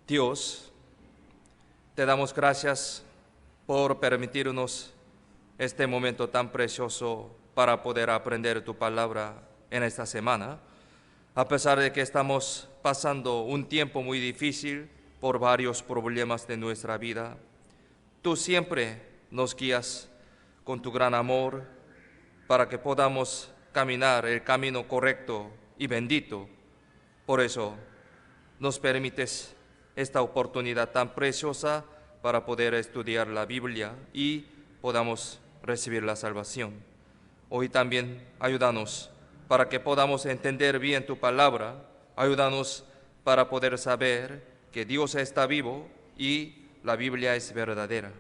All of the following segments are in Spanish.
Dios, te damos gracias por permitirnos este momento tan precioso para poder aprender tu palabra en esta semana, a pesar de que estamos pasando un tiempo muy difícil por varios problemas de nuestra vida. Tú siempre nos guías con tu gran amor para que podamos caminar el camino correcto y bendito. Por eso nos permites esta oportunidad tan preciosa para poder estudiar la Biblia y podamos recibir la salvación. Hoy también ayúdanos para que podamos entender bien tu palabra, ayúdanos para poder saber que Dios está vivo y la Biblia es verdadera.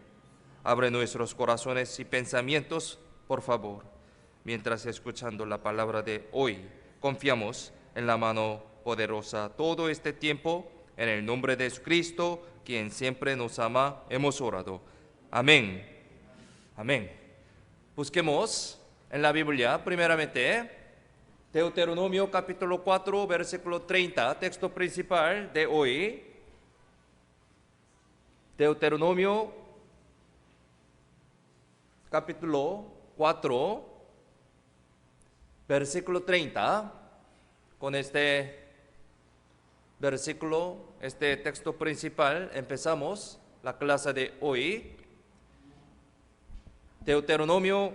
Abre nuestros corazones y pensamientos, por favor, mientras escuchando la palabra de hoy. Confiamos en la mano poderosa todo este tiempo. En el nombre de Jesucristo, quien siempre nos ama, hemos orado. Amén. Amén. Busquemos en la Biblia, primeramente, Deuteronomio capítulo 4, versículo 30, texto principal de hoy. Deuteronomio capítulo 4, versículo 30, con este versículo, este texto principal, empezamos la clase de hoy. Deuteronomio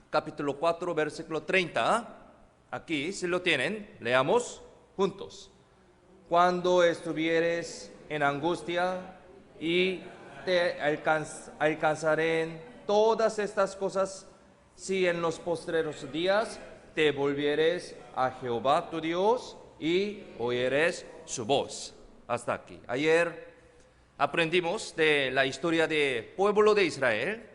capítulo 4, versículo 30. Aquí, si lo tienen, leamos juntos. Cuando estuvieres en angustia y te alcanzarán todas estas cosas, si en los postreros días te volvieres a Jehová tu Dios y oyeres su voz. Hasta aquí. Ayer aprendimos de la historia del pueblo de Israel,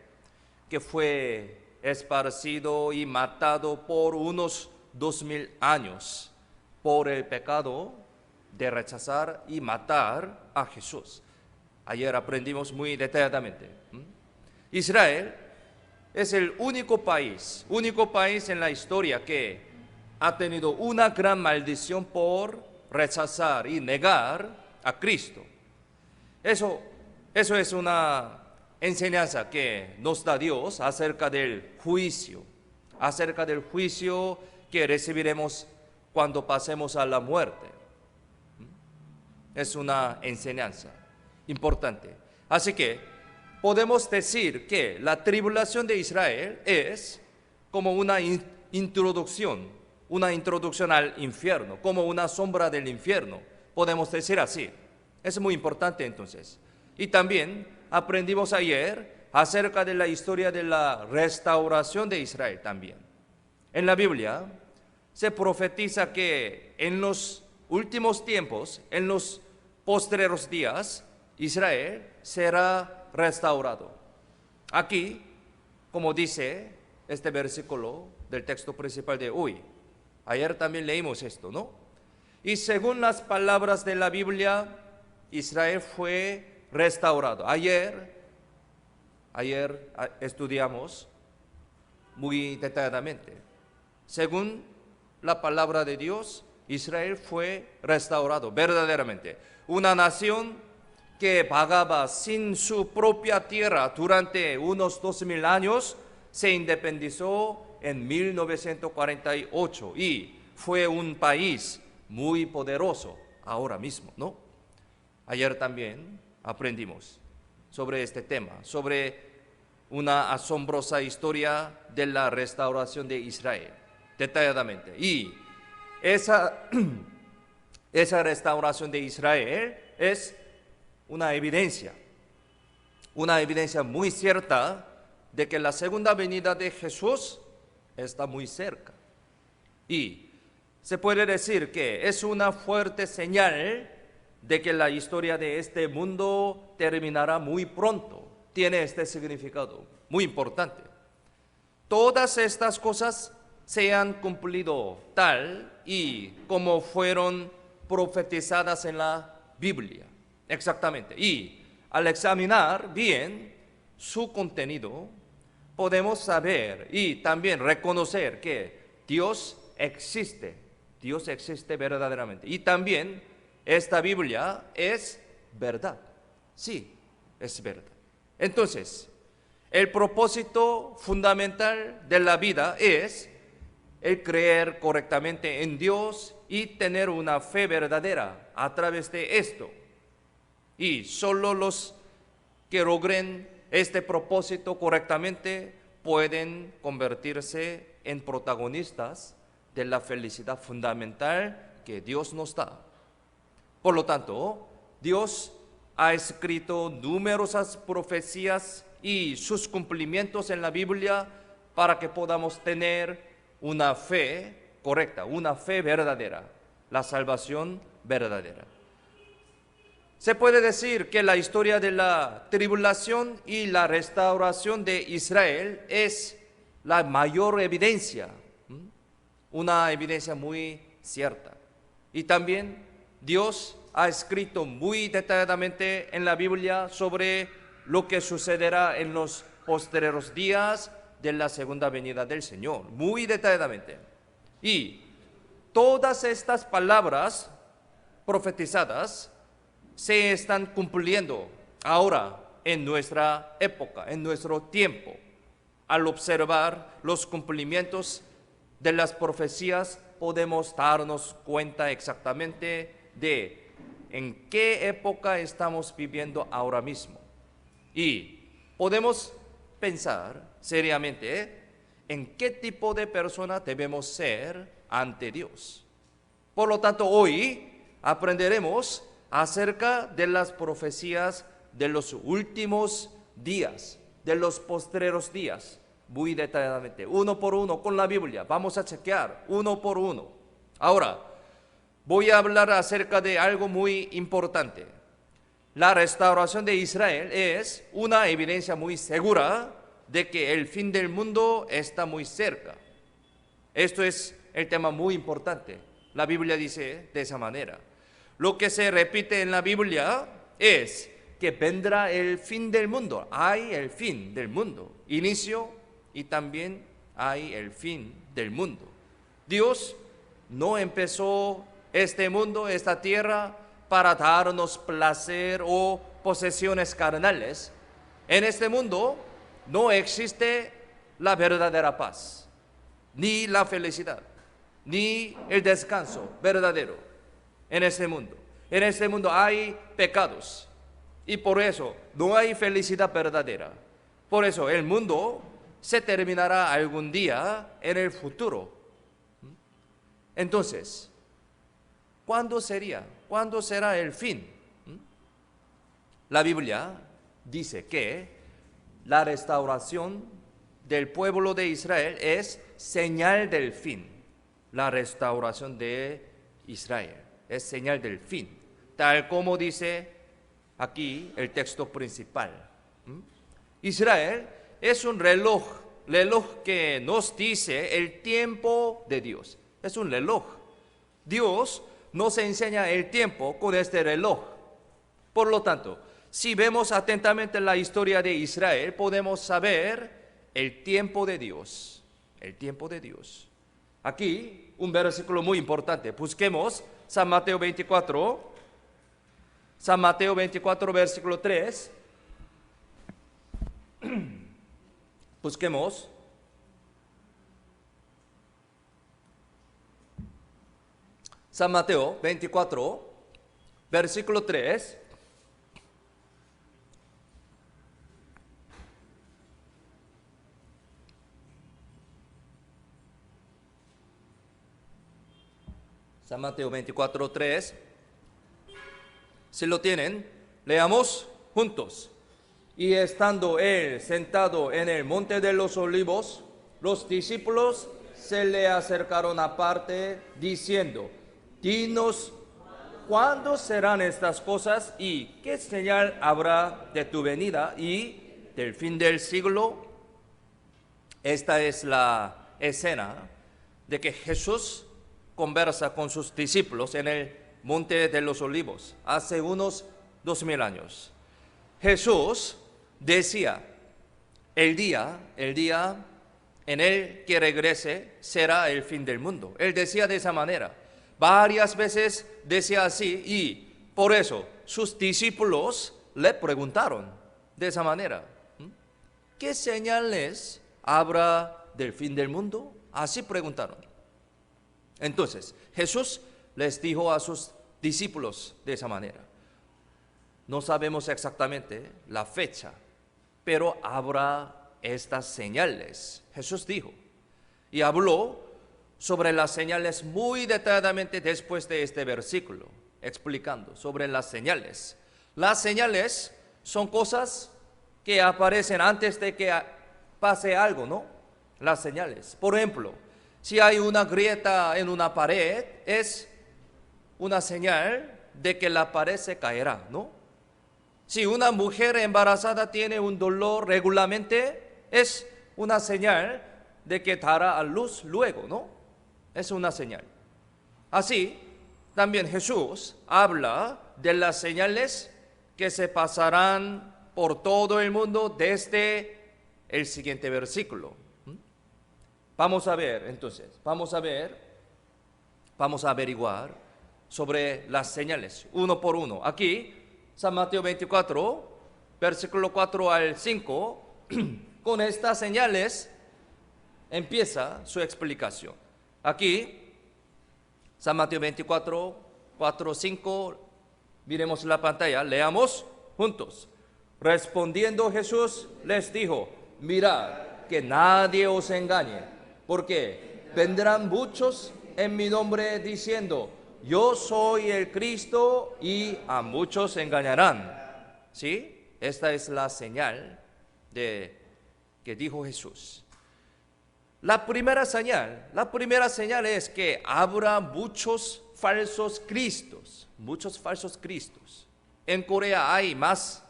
que fue esparcido y matado por unos 2000 años por el pecado de rechazar y matar a Jesús. Ayer aprendimos muy detalladamente. Israel es el único país en la historia que ha tenido una gran maldición por rechazar y negar a Cristo. Eso es una enseñanza que nos da Dios acerca del juicio que recibiremos cuando pasemos a la muerte. Es una enseñanza importante. Así que podemos decir que la tribulación de Israel es como una introducción al infierno, como una sombra del infierno, podemos decir así. Es muy importante entonces. Y también aprendimos ayer acerca de la historia de la restauración de Israel también. En la Biblia se profetiza que en los últimos tiempos, en los postreros días, Israel será restaurado. Aquí, como dice este versículo del texto principal de hoy, ayer también leímos esto, ¿no? Y según las palabras de la Biblia, Israel fue restaurado. Ayer estudiamos muy detalladamente. Según la palabra de Dios, Israel fue restaurado verdaderamente. Una nación que vagaba sin su propia tierra durante unos 2000 años, se independizó en 1948 y fue un país muy poderoso ahora mismo, ¿no? Ayer también aprendimos sobre este tema, sobre una asombrosa historia de la restauración de Israel, detalladamente. Y esa restauración de Israel es una evidencia muy cierta de que la segunda venida de Jesús está muy cerca. Y se puede decir que es una fuerte señal de que la historia de este mundo terminará muy pronto. Tiene este significado muy importante. Todas estas cosas se han cumplido tal y como fueron profetizadas en la Biblia. Exactamente. Y al examinar bien su contenido, podemos saber y también reconocer que Dios existe verdaderamente. Y también esta Biblia es verdad. Sí, es verdad. Entonces, el propósito fundamental de la vida es el creer correctamente en Dios y tener una fe verdadera a través de esto. Y solo los que logren este propósito correctamente pueden convertirse en protagonistas de la felicidad fundamental que Dios nos da. Por lo tanto, Dios ha escrito numerosas profecías y sus cumplimientos en la Biblia para que podamos tener una fe correcta, una fe verdadera, la salvación verdadera. Se puede decir que la historia de la tribulación y la restauración de Israel es la mayor evidencia, una evidencia muy cierta. Y también Dios ha escrito muy detalladamente en la Biblia sobre lo que sucederá en los posteriores días de la segunda venida del Señor, muy detalladamente. Y todas estas palabras profetizadas se están cumpliendo ahora en nuestra época, en nuestro tiempo. Al observar los cumplimientos de las profecías, podemos darnos cuenta exactamente de en qué época estamos viviendo ahora mismo. Y podemos pensar seriamente en qué tipo de persona debemos ser ante Dios. Por lo tanto, hoy aprenderemos acerca de las profecías de los últimos días, de los postreros días, muy detalladamente, uno por uno con la Biblia. Vamos a chequear uno por uno. Ahora, voy a hablar acerca de algo muy importante. La restauración de Israel es una evidencia muy segura de que el fin del mundo está muy cerca. Esto es el tema muy importante. La Biblia dice de esa manera. Lo que se repite en la Biblia es que vendrá el fin del mundo. Hay el fin del mundo, inicio y también hay el fin del mundo. Dios no empezó este mundo, esta tierra, para darnos placer o posesiones carnales. En este mundo no existe la verdadera paz, ni la felicidad, ni el descanso verdadero. En este mundo hay pecados y por eso no hay felicidad verdadera. Por eso el mundo se terminará algún día en el futuro. Entonces, ¿cuándo sería? ¿Cuándo será el fin? La Biblia dice que la restauración del pueblo de Israel es señal del fin. La restauración de Israel es señal del fin, tal como dice aquí el texto principal. Israel es un reloj que nos dice el tiempo de Dios. Es un reloj. Dios nos enseña el tiempo con este reloj. Por lo tanto, si vemos atentamente la historia de Israel, podemos saber el tiempo de Dios. El tiempo de Dios. Aquí, un versículo muy importante. Busquemos San Mateo 24. San Mateo 24, versículo 3. Busquemos. San Mateo 24, versículo 3. San Mateo 24, 3. Si lo tienen, leamos juntos. Y estando él sentado en el monte de los olivos, los discípulos se le acercaron aparte, diciendo: Dinos, ¿cuándo serán estas cosas y qué señal habrá de tu venida y del fin del siglo? Esta es la escena de que Jesús conversa con sus discípulos en el monte de los olivos hace unos 2000 años. Jesús decía, el día en el que regrese será el fin del mundo. Él decía de esa manera: Varias veces decía así y por eso sus discípulos le preguntaron de esa manera: ¿qué señales habrá del fin del mundo? Así preguntaron. Entonces Jesús les dijo a sus discípulos de esa manera: no sabemos exactamente la fecha, pero habrá estas señales. Jesús dijo y habló sobre las señales muy detalladamente después de este versículo, explicando sobre las señales. Las señales son cosas que aparecen antes de que pase algo, ¿no? Las señales. Por ejemplo, si hay una grieta en una pared, es una señal de que la pared se caerá, ¿no? Si una mujer embarazada tiene un dolor regularmente, es una señal de que dará a luz luego, ¿no? Es una señal. Así, también Jesús habla de las señales que se pasarán por todo el mundo desde el siguiente versículo. Vamos a ver, entonces, vamos a averiguar sobre las señales, uno por uno. Aquí, San Mateo 24, versículo 4 al 5, con estas señales empieza su explicación. Aquí, San Mateo 24, 4, 5, miremos la pantalla, leamos juntos. Respondiendo Jesús les dijo: mirad que nadie os engañe, porque vendrán muchos en mi nombre diciendo: yo soy el Cristo, y a muchos engañarán. ¿Sí? Esta es la señal que dijo Jesús. La primera señal es que habrá muchos falsos cristos, En Corea hay más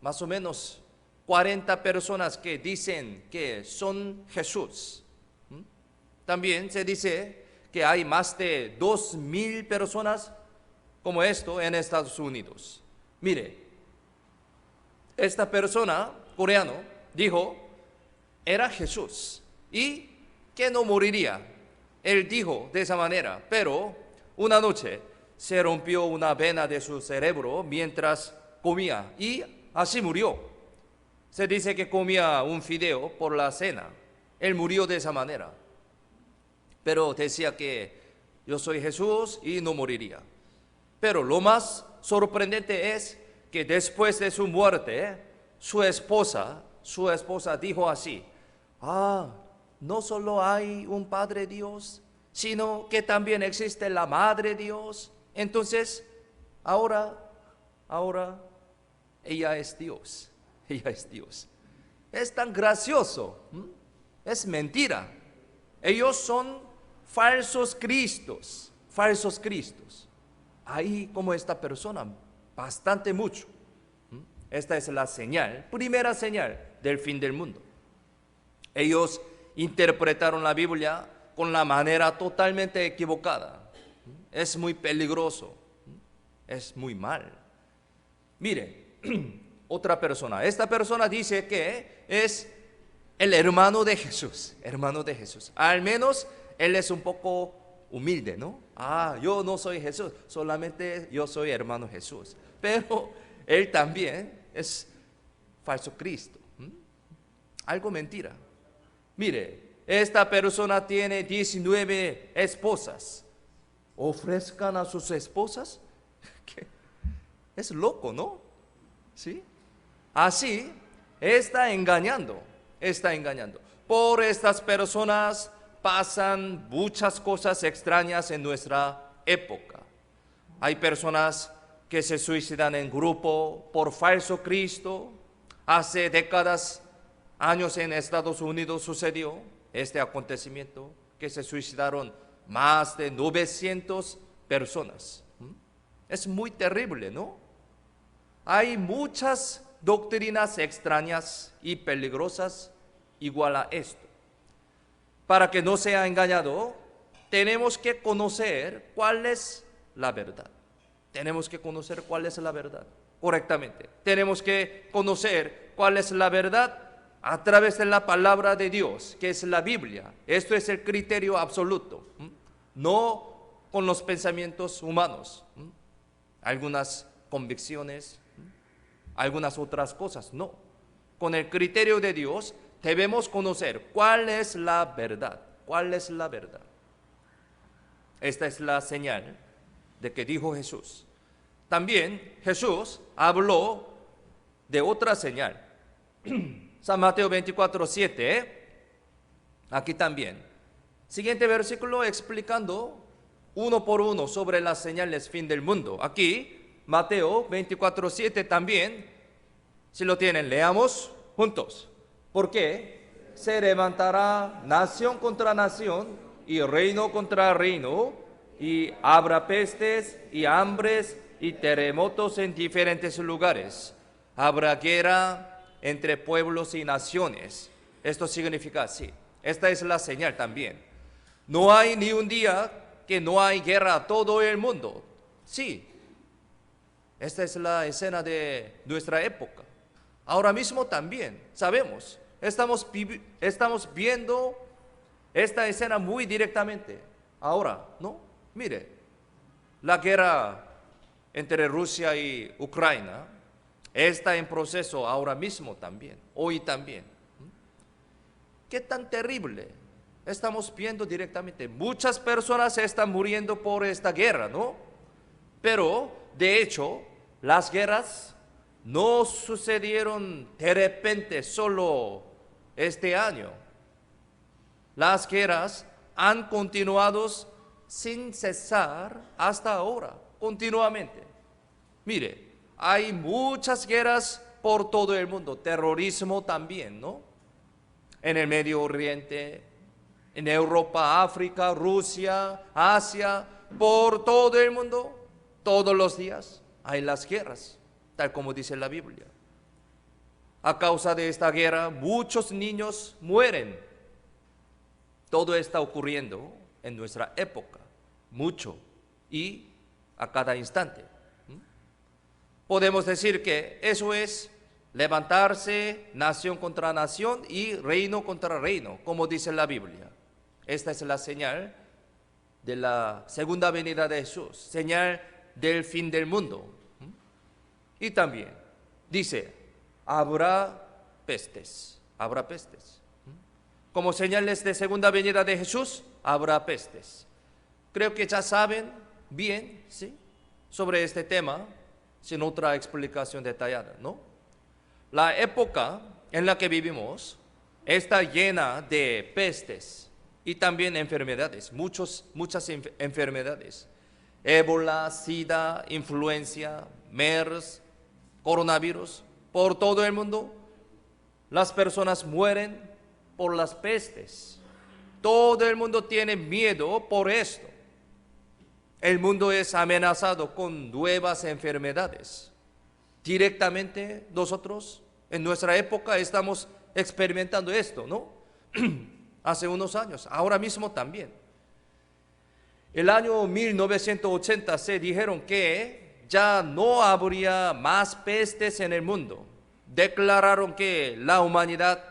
o menos 40 personas que dicen que son Jesús. También se dice que hay más de 2,000 personas como esto en Estados Unidos. Mire, esta persona coreano dijo, era Jesús y que no moriría. Él dijo de esa manera, pero una noche se rompió una vena de su cerebro mientras comía y así murió. Se dice que comía un fideo por la cena. Él murió de esa manera. Pero decía que yo soy Jesús y no moriría. Pero lo más sorprendente es que después de su muerte, su esposa dijo así: no solo hay un Padre Dios, sino que también existe la Madre Dios. Entonces, ahora ella es Dios. Es tan gracioso. Es mentira. Ellos son falsos cristos. Hay como esta persona, bastante mucho. Esta es la señal, primera señal del fin del mundo. Ellos interpretaron la Biblia con la manera totalmente equivocada. Es muy peligroso. Es muy mal. Mire, otra persona. Esta persona dice que es el hermano de Jesús. Al menos él es un poco humilde, ¿no? Yo no soy Jesús, solamente yo soy hermano Jesús. Pero él también es falso Cristo. Algo mentira. Mire, esta persona tiene 19 esposas. ¿Ofrezcan a sus esposas? ¿Qué? Es loco, ¿no? ¿Sí? Así está engañando. Por estas personas pasan muchas cosas extrañas en nuestra época. Hay personas que se suicidan en grupo por falso Cristo. Hace décadas, años en Estados Unidos sucedió este acontecimiento, que se suicidaron más de 900 personas. Es muy terrible, ¿no? Hay muchas doctrinas extrañas y peligrosas igual a esto. Para que no sea engañado, tenemos que conocer cuál es la verdad. Correctamente. Tenemos que conocer cuál es la verdad a través de la palabra de Dios, que es la Biblia. Esto es el criterio absoluto. No con los pensamientos humanos, algunas convicciones, algunas otras cosas, no. Con el criterio de Dios debemos conocer cuál es la verdad, cuál es la verdad. Esta es la señal de que dijo Jesús. También Jesús habló de otra señal. San Mateo 24:7, aquí también. Siguiente versículo explicando uno por uno sobre las señales fin del mundo. Aquí, Mateo 24:7 también, si lo tienen, leamos juntos. Porque se levantará nación contra nación y reino contra reino, y habrá pestes y hambres y terremotos en diferentes lugares. Habrá guerra entre pueblos y naciones. Esto significa así. Esta es la señal también. No hay ni un día que no hay guerra a todo el mundo. Sí, esta es la escena de nuestra época. Ahora mismo también, sabemos, estamos viendo esta escena muy directamente. Ahora, ¿no? Mire, la guerra entre Rusia y Ucrania está en proceso ahora mismo también, hoy también. ¿Qué tan terrible? Estamos viendo directamente. Muchas personas están muriendo por esta guerra, ¿no? Pero, de hecho, las guerras no sucedieron de repente solo este año. Las guerras han continuado sin cesar hasta ahora, continuamente. Mire, hay muchas guerras por todo el mundo, terrorismo también, ¿no? En el Medio Oriente, en Europa, África, Rusia, Asia, por todo el mundo, todos los días hay las guerras, tal como dice la Biblia. A causa de esta guerra, muchos niños mueren. Todo está ocurriendo en nuestra época, mucho, y a cada instante. Podemos decir que eso es levantarse nación contra nación y reino contra reino, como dice la Biblia. Esta es la señal de la segunda venida de Jesús, señal del fin del mundo. Y también dice, habrá pestes, habrá pestes. Como señales de segunda venida de Jesús, habrá pestes. Creo que ya saben bien, ¿sí?, sobre este tema, sin otra explicación detallada, ¿no? La época en la que vivimos está llena de pestes y también enfermedades, muchas enfermedades. Ébola, SIDA, influenza, MERS, coronavirus. Por todo el mundo, las personas mueren por las pestes. Todo el mundo tiene miedo por esto. El mundo es amenazado con nuevas enfermedades. Directamente nosotros en nuestra época estamos experimentando esto, ¿no? Hace unos años, ahora mismo también. El año 1980 se dijeron que ya no habría más pestes en el mundo. Declararon que la humanidad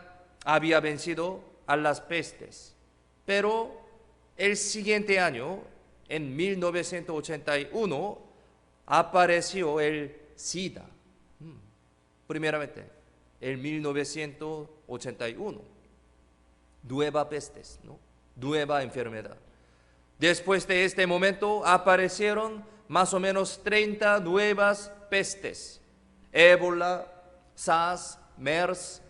había vencido a las pestes. Pero el siguiente año, en 1981, apareció el SIDA. Primeramente, en 1981, nueva pestes, ¿no? Nueva enfermedad. Después de este momento aparecieron más o menos 30 nuevas pestes, ébola, SARS, MERS,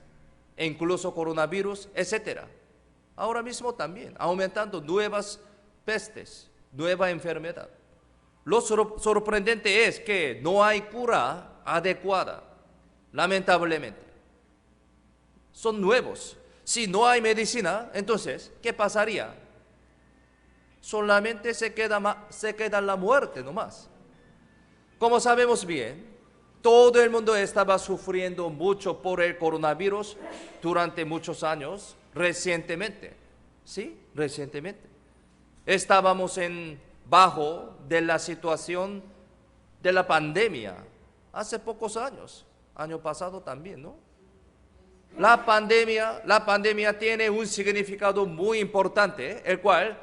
e incluso coronavirus, etc. Ahora mismo también, aumentando nuevas pestes, nueva enfermedad. Lo sorprendente es que no hay cura adecuada, lamentablemente. Son nuevos. Si no hay medicina, entonces, ¿qué pasaría? Solamente se queda la muerte nomás. Como sabemos bien, todo el mundo estaba sufriendo mucho por el coronavirus durante muchos años, recientemente. ¿Sí? Recientemente. Estábamos bajo de la situación de la pandemia hace pocos años, año pasado también, ¿no? La pandemia tiene un significado muy importante, el cual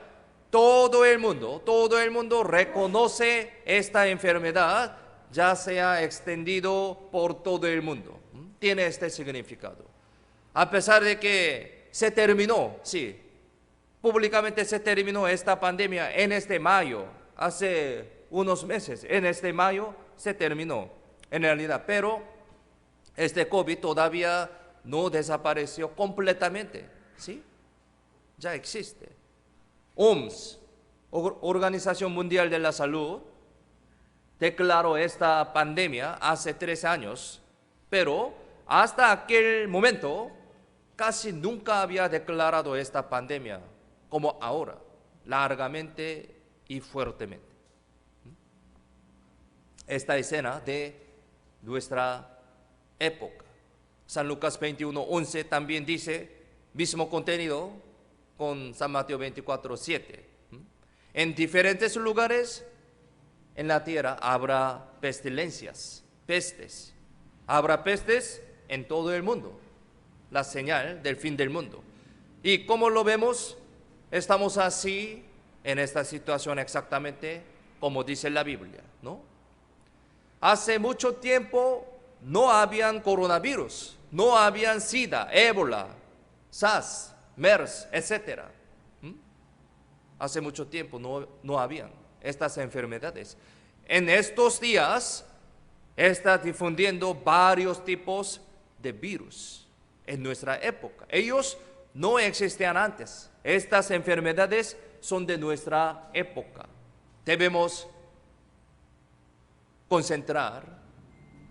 todo el mundo reconoce esta enfermedad, ya se ha extendido por todo el mundo. Tiene este significado. A pesar de que se terminó, sí, públicamente se terminó esta pandemia en este mayo, hace unos meses, en este mayo se terminó en realidad, pero este COVID todavía no desapareció completamente, ¿sí? Ya existe. OMS, Organización Mundial de la Salud, declaró esta pandemia hace 3 años, pero hasta aquel momento casi nunca había declarado esta pandemia como ahora, largamente y fuertemente. Esta escena de nuestra época. San Lucas 21:11 también dice, mismo contenido con San Mateo 24:7. En diferentes lugares en la tierra habrá pestilencias, pestes. Habrá pestes en todo el mundo, la señal del fin del mundo. Y como lo vemos, estamos así en esta situación exactamente como dice la Biblia, ¿no? Hace mucho tiempo no habían coronavirus, no habían SIDA, ébola, SARS, MERS, etc. Hace mucho tiempo no habían estas enfermedades. En estos días está difundiendo varios tipos de virus en nuestra época. Ellos no existían antes. Estas enfermedades son de nuestra época. Debemos concentrar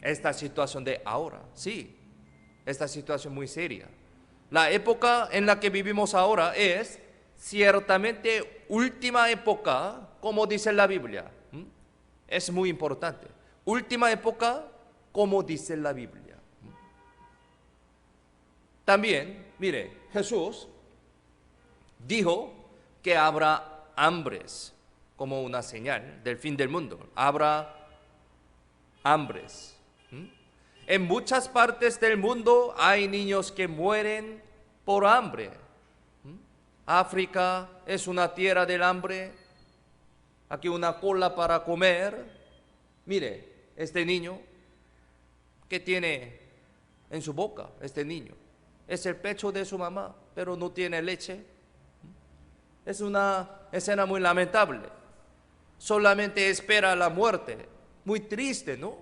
esta situación de ahora. Sí, esta situación muy seria. La época en la que vivimos ahora es ciertamente última época, como dice la Biblia. Es muy importante. Última época, como dice la Biblia. También, mire, Jesús dijo que habrá hambres como una señal del fin del mundo. Habrá hambres. En muchas partes del mundo hay niños que mueren por hambre. África es una tierra del hambre. Aquí una cola para comer. Mire, este niño, ¿qué tiene en su boca este niño? Es el pecho de su mamá, pero no tiene leche. Es una escena muy lamentable. Solamente espera la muerte. Muy triste, ¿no?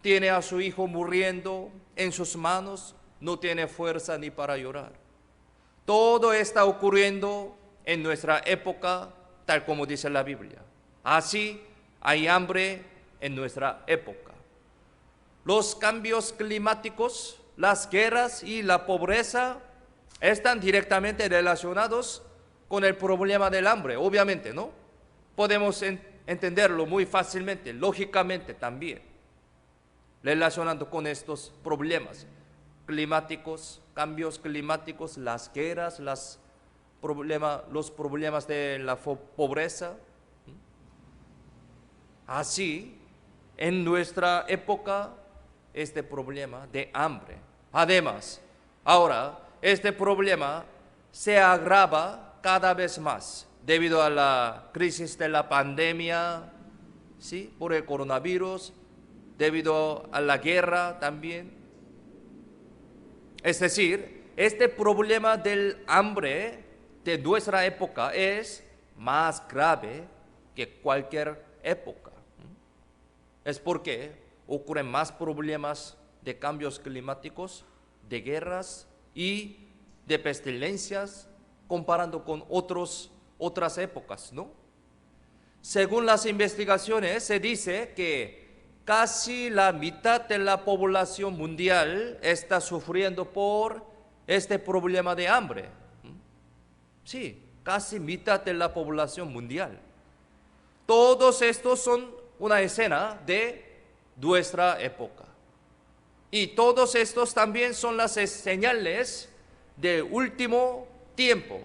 Tiene a su hijo muriendo en sus manos, no tiene fuerza ni para llorar. Todo está ocurriendo en nuestra época, tal como dice la Biblia. Así hay hambre en nuestra época. Los cambios climáticos, las guerras y la pobreza están directamente relacionados con el problema del hambre, obviamente, ¿no? Podemos entenderlo muy fácilmente, lógicamente también, relacionando con estos problemas climáticos, cambios climáticos, las guerras, los problemas de la pobreza. Así, en nuestra época, este problema de hambre. Además, ahora, este problema se agrava cada vez más debido a la crisis de la pandemia, ¿sí? Por el coronavirus, debido a la guerra también. Es decir, este problema del hambre de nuestra época es más grave que cualquier época. Es porque ocurren más problemas de cambios climáticos, de guerras y de pestilencias comparando con otras épocas, ¿no? Según las investigaciones, se dice que casi la mitad de la población mundial está sufriendo por este problema de hambre. Sí, casi mitad de la población mundial. Todos estos son una escena de nuestra época. Y todos estos también son las señales del último tiempo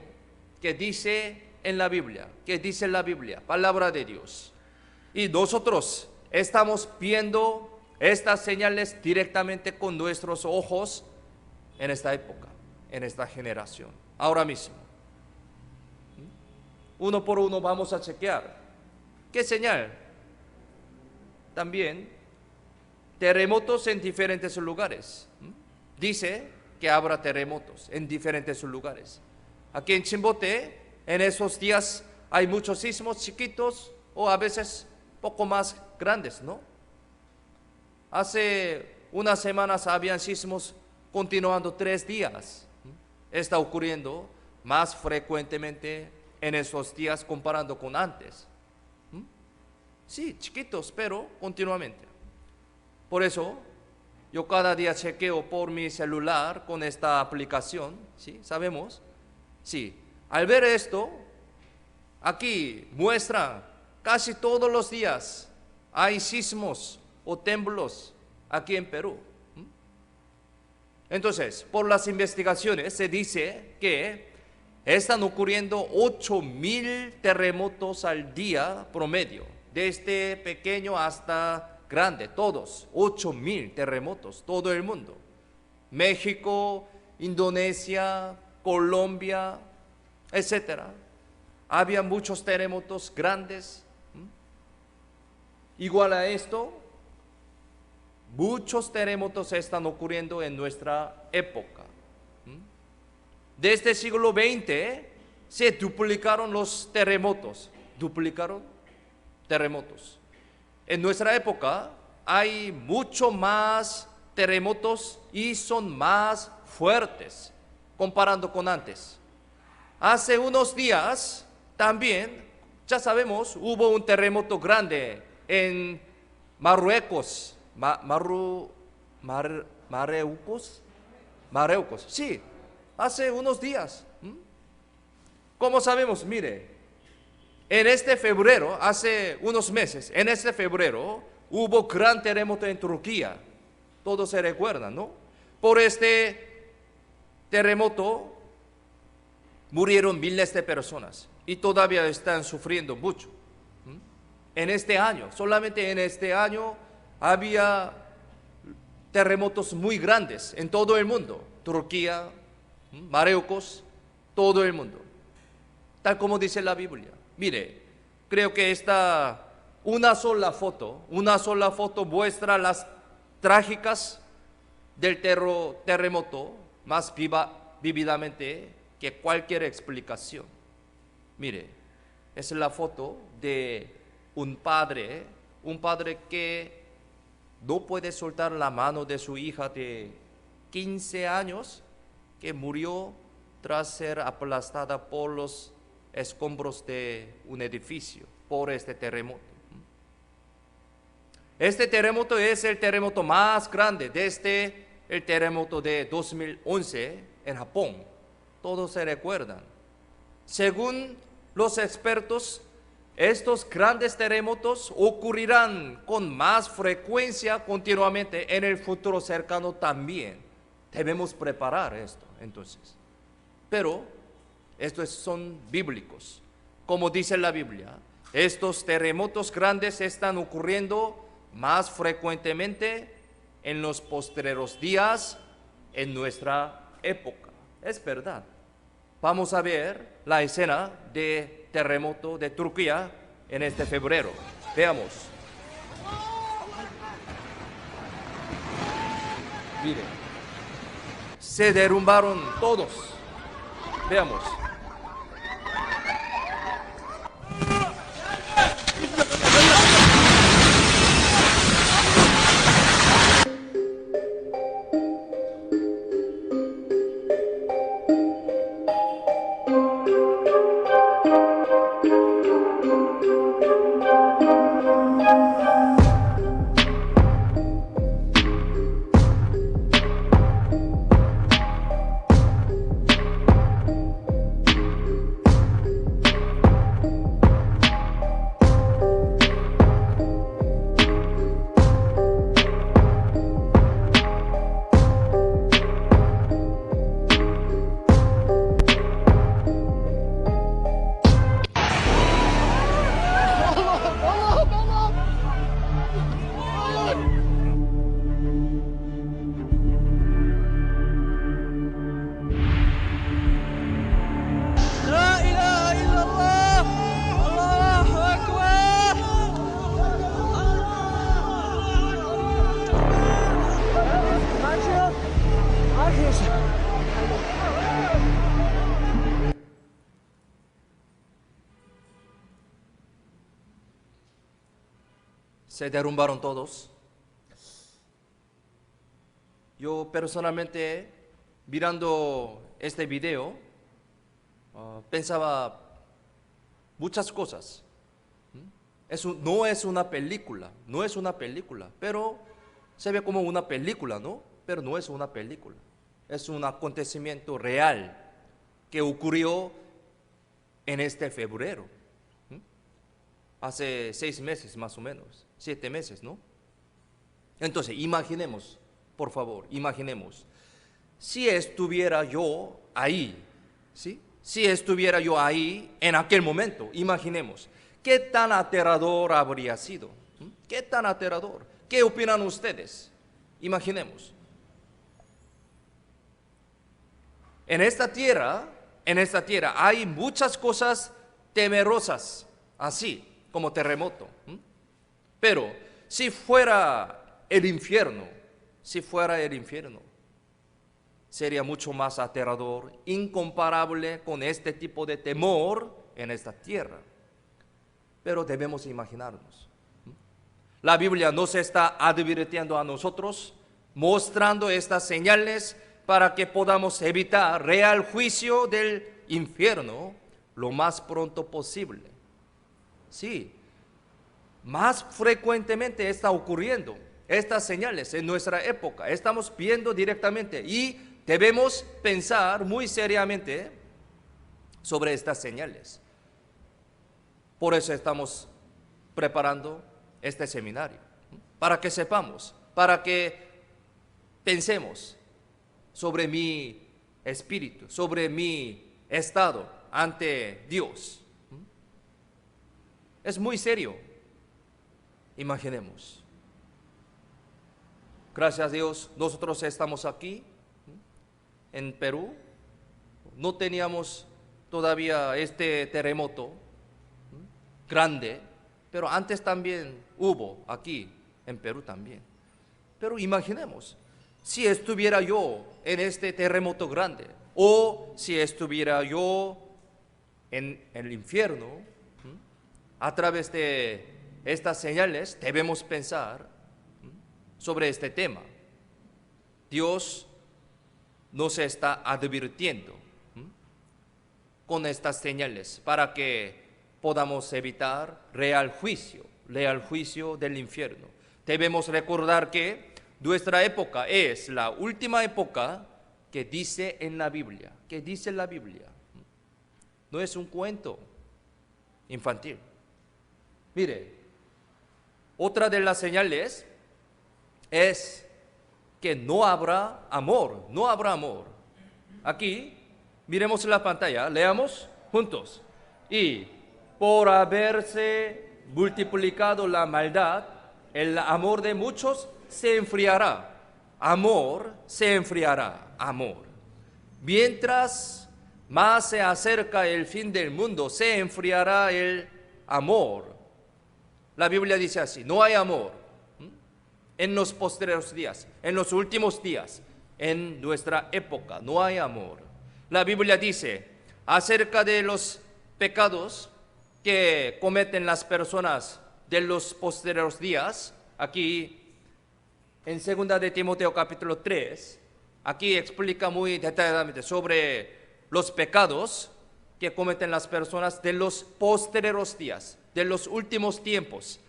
que dice en la Biblia, palabra de Dios. Y nosotros estamos viendo estas señales directamente con nuestros ojos en esta época, en esta generación, ahora mismo. uno por uno vamos a chequear. ¿Qué señal? También terremotos en diferentes lugares. Dice que habrá terremotos en diferentes lugares. Aquí en Chimbote, en esos días hay muchos sismos chiquitos o a veces poco más grandes, ¿no? Hace unas semanas habían sismos continuando 3 días. Está ocurriendo más frecuentemente en esos días comparando con antes. Sí, chiquitos, pero continuamente. Por eso, yo cada día chequeo por mi celular con esta aplicación, ¿sí? ¿Sabemos? Sí. Al ver esto, aquí muestra casi todos los días hay sismos o temblores aquí en Perú. Entonces, por las investigaciones se dice que están ocurriendo 8,000 terremotos al día promedio, desde pequeño hasta grande, todos, 8,000 terremotos, todo el mundo. México, Indonesia, Colombia, etcétera. Había muchos terremotos grandes. Igual a esto, muchos terremotos están ocurriendo en nuestra época. Desde el siglo XX se duplicaron los terremotos. En nuestra época hay mucho más terremotos y son más fuertes comparando con antes. Hace unos días también, ya sabemos, hubo un terremoto grande en Marruecos. Marruecos, sí, hace unos días. ¿Cómo sabemos? Mire, en este febrero, hace unos meses, en este febrero, hubo gran terremoto en Turquía. Todos se recuerdan, ¿no? Por este terremoto murieron miles de personas y todavía están sufriendo mucho. En este año, solamente en este año, había terremotos muy grandes en todo el mundo. Turquía, Marruecos, todo el mundo. Tal como dice la Biblia. Mire, creo que una sola foto muestra las trágicas del terremoto más vívidamente que cualquier explicación. Mire, es la foto de un padre que no puede soltar la mano de su hija de 15 años que murió tras ser aplastada por los escombros de un edificio por este terremoto. Este terremoto es el terremoto más grande desde el terremoto de 2011 en Japón. Todos se recuerdan. Según los expertos, estos grandes terremotos ocurrirán con más frecuencia continuamente en el futuro cercano también. Debemos preparar esto, entonces. Pero estos son bíblicos. Como dice la Biblia, estos terremotos grandes están ocurriendo más frecuentemente en los postreros días en nuestra época. Es verdad. Vamos a ver la escena de terremoto de Turquía en este febrero. Veamos. Miren, se derrumbaron todos. Veamos. se derrumbaron todos. Yo personalmente, mirando este video, pensaba muchas cosas. No es una película, no es una película, pero se ve como una película, ¿no? Pero no es una película, es un acontecimiento real que ocurrió en este febrero, hace 6 meses más o menos, 7 meses, ¿no? Entonces, imaginemos, por favor, imaginemos, si estuviera yo ahí, ¿sí? Si estuviera yo ahí en aquel momento, imaginemos, ¿qué tan aterrador habría sido? ¿Qué tan aterrador? ¿Qué opinan ustedes? Imaginemos. En esta tierra hay muchas cosas temerosas, así como terremoto. Pero si fuera el infierno, sería mucho más aterrador, incomparable con este tipo de temor en esta tierra. Pero debemos imaginarnos. La Biblia nos está advirtiendo a nosotros, mostrando estas señales para que podamos evitar real juicio del infierno lo más pronto posible. Sí, más frecuentemente está ocurriendo estas señales en nuestra época. Estamos viendo directamente y debemos pensar muy seriamente sobre estas señales. Por eso estamos preparando este seminario, para que sepamos, para que pensemos sobre mi espíritu, sobre mi estado ante Dios. Es muy serio. Imaginemos. Gracias a Dios, nosotros estamos aquí en Perú. No teníamos todavía este terremoto grande, pero antes también hubo aquí en Perú también. Pero imaginemos, si estuviera yo en este terremoto grande, o si estuviera yo en el infierno, a través de estas señales debemos pensar sobre este tema. Dios nos está advirtiendo con estas señales para que podamos evitar real juicio del infierno. Debemos recordar que nuestra época es la última época que dice en la Biblia. ¿Qué dice la Biblia? No es un cuento infantil. Mire, otra de las señales es que no habrá amor, no habrá amor. Aquí, miremos la pantalla, leamos juntos. Y por haberse multiplicado la maldad, el amor de muchos se enfriará. Amor se enfriará, amor. Mientras más se acerca el fin del mundo, se enfriará el amor. La Biblia dice así, no hay amor en los posteriores días, en los últimos días, en nuestra época, no hay amor. La Biblia dice acerca de los pecados que cometen las personas de los posteriores días, aquí en 2 de Timoteo capítulo 3, aquí explica muy detalladamente sobre los pecados que cometen las personas de los posteriores días, de los últimos tiempos.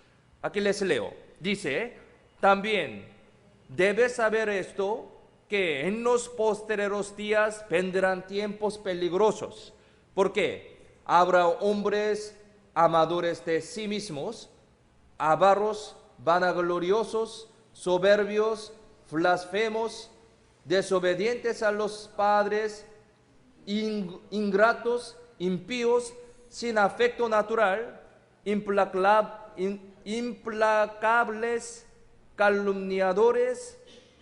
Aquí les leo, dice, también debes saber esto, que en los posteriores días vendrán tiempos peligrosos, porque habrá hombres amadores de sí mismos, avaros, vanagloriosos, soberbios, blasfemos, desobedientes a los padres, ingratos, impíos, sin afecto natural, implacables, calumniadores,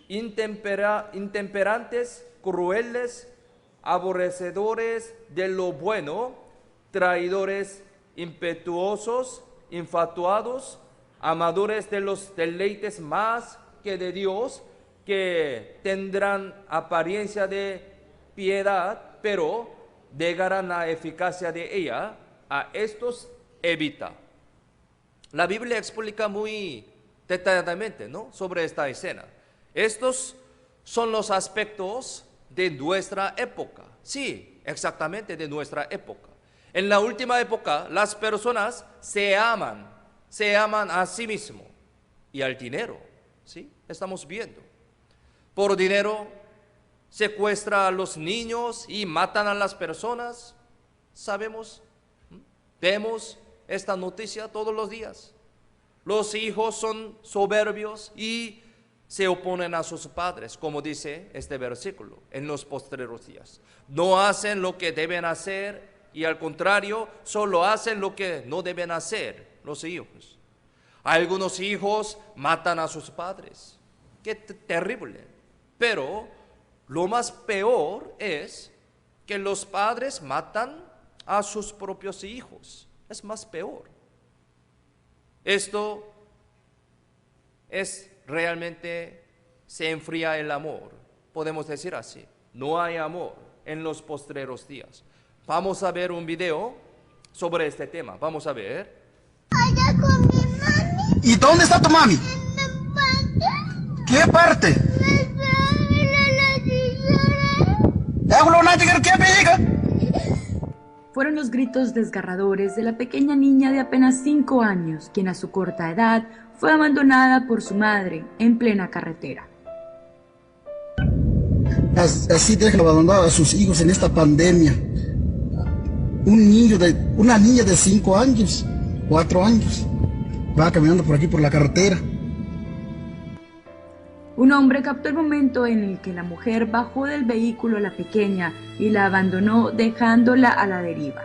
intemperantes, crueles, aborrecedores de lo bueno, traidores, impetuosos, infatuados, amadores de los deleites más que de Dios, que tendrán apariencia de piedad, pero negarán la eficacia de ella. A estos evita. La Biblia explica muy detalladamente, ¿no?, sobre esta escena. Estos son los aspectos de nuestra época. Sí, exactamente de nuestra época. En la última época, las personas se aman a sí mismos y al dinero. ¿Sí? Estamos viendo. Por dinero secuestra a los niños y matan a las personas. Sabemos, vemos esta noticia todos los días. Los hijos son soberbios y se oponen a sus padres, como dice este versículo, en los postreros días. No hacen lo que deben hacer y al contrario, solo hacen lo que no deben hacer los hijos. Algunos hijos matan a sus padres. Qué terrible. Pero lo más peor es que los padres matan a sus propios hijos. Es más peor. Esto es realmente, se enfría el amor. Podemos decir así. No hay amor en los postreros días. Vamos a ver un video sobre este tema. Vamos a ver. Allá con mi mami. ¿Y dónde está tu mami? En la parte. ¿Qué parte? Fueron los gritos desgarradores de la pequeña niña de apenas 5 años, quien a su corta edad fue abandonada por su madre en plena carretera. Así dejan abandonados a sus hijos en esta pandemia. Una niña de 5 años, 4 años, va caminando por aquí por la carretera. Un hombre captó el momento en el que la mujer bajó del vehículo a la pequeña y la abandonó dejándola a la deriva.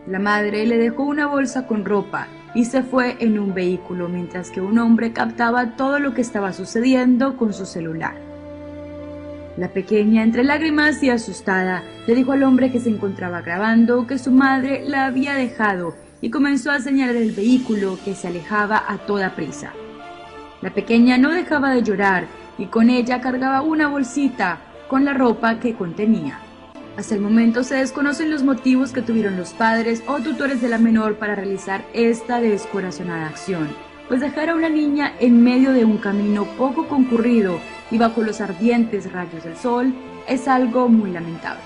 La madre le dejó una bolsa con ropa y se fue en un vehículo mientras que un hombre captaba todo lo que estaba sucediendo con su celular. La pequeña, entre lágrimas y asustada, le dijo al hombre que se encontraba grabando que su madre la había dejado y comenzó a señalar el vehículo que se alejaba a toda prisa. La pequeña no dejaba de llorar y con ella cargaba una bolsita con la ropa que contenía. Hasta el momento se desconocen los motivos que tuvieron los padres o tutores de la menor para realizar esta descorazonada acción, pues dejar a una niña en medio de un camino poco concurrido y bajo los ardientes rayos del sol es algo muy lamentable.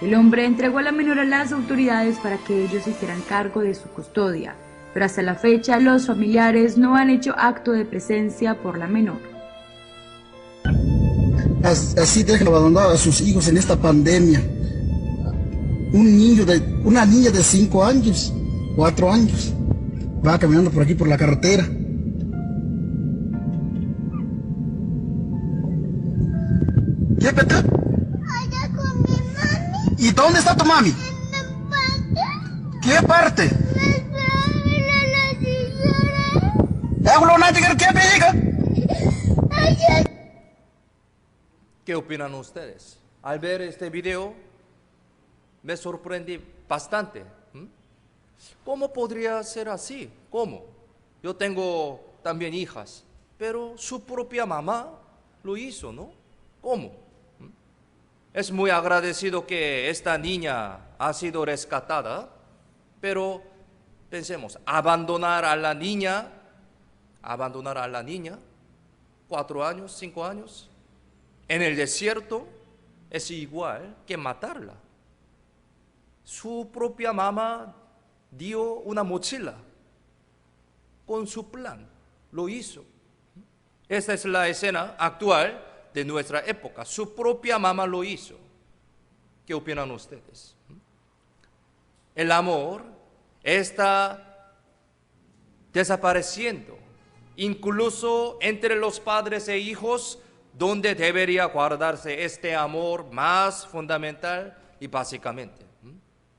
El hombre entregó a la menor a las autoridades para que ellos se hicieran cargo de su custodia, pero hasta la fecha los familiares no han hecho acto de presencia por la menor. Así dejan abandonados a sus hijos en esta pandemia. Una niña de 5 años, 4 años, va caminando por aquí por la carretera. ¿Qué peta? Allá con mi mami. ¿Y dónde está tu mami? En la parte. ¿Qué parte? ¿Qué opinan ustedes? Al ver este video, me sorprendí bastante. ¿Cómo podría ser así? ¿Cómo? Yo tengo también hijas, pero su propia mamá lo hizo, ¿no? ¿Cómo? Es muy agradecido que esta niña ha sido rescatada, pero pensemos, abandonar a la niña, 4 años, 5 años, en el desierto es igual que matarla. Su propia mamá dio una mochila con su plan, lo hizo. Esta es la escena actual de nuestra época. Su propia mamá lo hizo. ¿Qué opinan ustedes? El amor está desapareciendo, incluso entre los padres e hijos, donde debería guardarse este amor más fundamental y básicamente.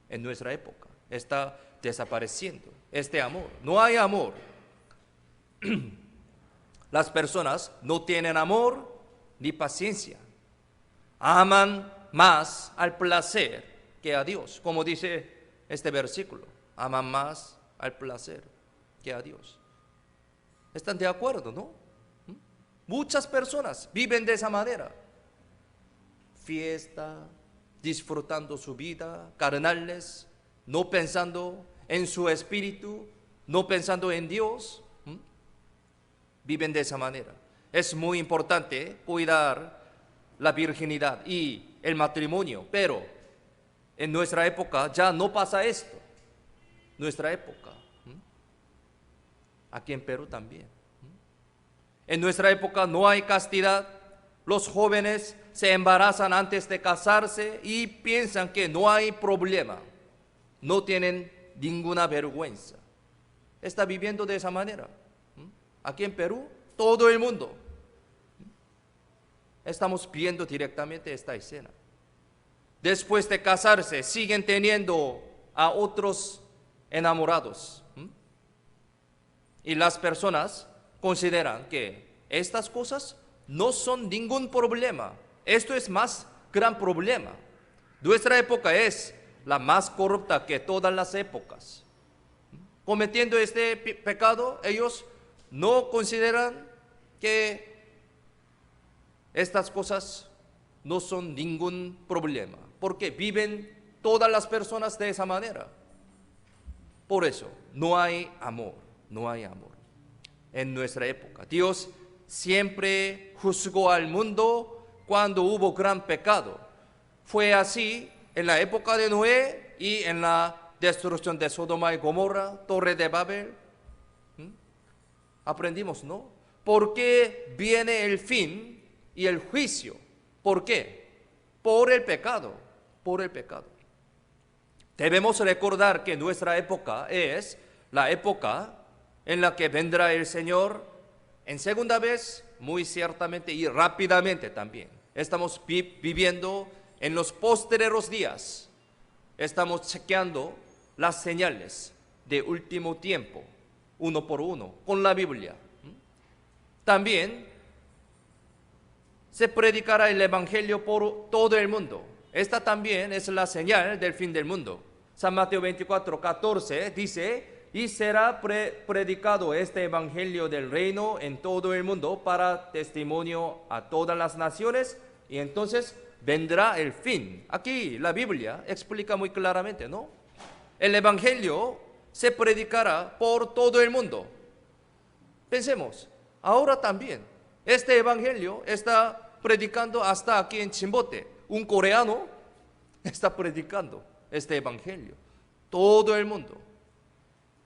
En nuestra época está desapareciendo este amor. No hay amor. Las personas no tienen amor ni paciencia. Aman más al placer que a Dios, como dice este versículo. Aman más al placer que a Dios. ¿Están de acuerdo, no? Muchas personas viven de esa manera. Fiesta, disfrutando su vida, carnales, no pensando en su espíritu, no pensando en Dios. viven de esa manera. Es muy importante cuidar la virginidad y el matrimonio, pero en nuestra época ya no pasa esto. Nuestra época. Aquí en Perú también. En nuestra época no hay castidad. Los jóvenes se embarazan antes de casarse y piensan que no hay problema. No tienen ninguna vergüenza. Está viviendo de esa manera. Aquí en Perú, todo el mundo. Estamos viendo directamente esta escena. Después de casarse, siguen teniendo a otros enamorados. Y las personas consideran que estas cosas no son ningún problema. Esto es más gran problema. Nuestra época es la más corrupta que todas las épocas. Cometiendo este pecado, ellos no consideran que estas cosas no son ningún problema, porque viven todas las personas de esa manera. Por eso, no hay amor en nuestra época. Dios siempre juzgó al mundo cuando hubo gran pecado. Fue así en la época de Noé y en la destrucción de Sodoma y Gomorra, Torre de Babel. Aprendimos, ¿no? ¿Por qué viene el fin y el juicio? ¿Por qué? Por el pecado, por el pecado. Debemos recordar que nuestra época es la época en la que vendrá el Señor en segunda vez, muy ciertamente y rápidamente también. Estamos viviendo en los postreros días. Estamos chequeando las señales de último tiempo, uno por uno, con la Biblia. También se predicará el Evangelio por todo el mundo. Esta también es la señal del fin del mundo. San Mateo 24:14 dice: y será predicado este Evangelio del reino en todo el mundo para testimonio a todas las naciones, y entonces vendrá el fin. Aquí la Biblia explica muy claramente, ¿no? El Evangelio se predicará por todo el mundo. Pensemos, ahora también, este Evangelio está predicando hasta aquí en Chimbote. Un coreano está predicando este Evangelio. Todo el mundo.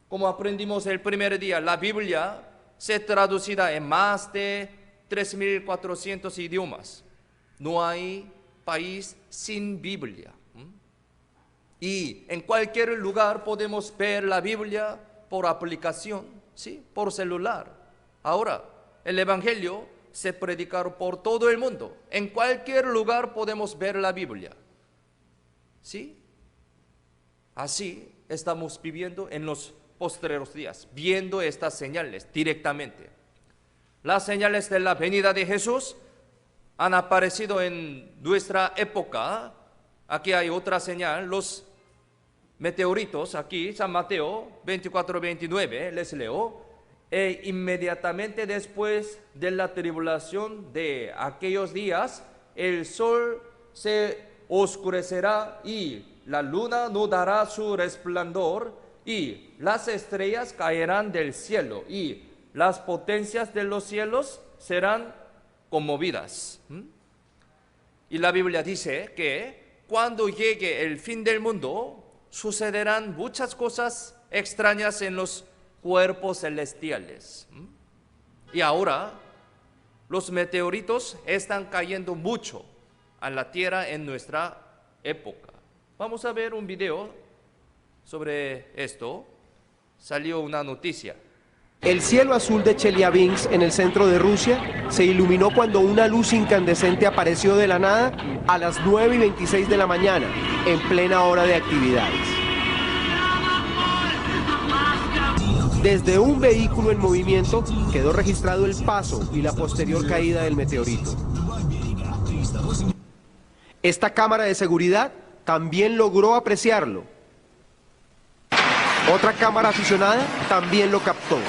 Como aprendimos el primer día, la Biblia se traducida en más de 3.400 idiomas. No hay país sin Biblia. Y en cualquier lugar podemos ver la Biblia por aplicación, ¿sí? Por celular. Ahora, el Evangelio se predica por todo el mundo. En cualquier lugar podemos ver la Biblia. ¿Sí? Así estamos viviendo en los postreros días, viendo estas señales directamente. Las señales de la venida de Jesús han aparecido en nuestra época. Aquí hay otra señal, los meteoritos, aquí San Mateo 24:29, les leo: e inmediatamente después de la tribulación de aquellos días, el sol se oscurecerá y la luna no dará su resplandor, y las estrellas caerán del cielo, y las potencias de los cielos serán conmovidas. Y la Biblia dice que cuando llegue el fin del mundo, sucederán muchas cosas extrañas en los cuerpos celestiales. Y ahora, los meteoritos están cayendo mucho a la tierra en nuestra época. Vamos a ver un video sobre esto. Salió una noticia. El cielo azul de Chelyabinsk, en el centro de Rusia, se iluminó cuando una luz incandescente apareció de la nada a las 9:26 de la mañana, en plena hora de actividades. Desde un vehículo en movimiento quedó registrado el paso y la posterior caída del meteorito. Esta cámara de seguridad también logró apreciarlo. Otra cámara aficionada también lo captó.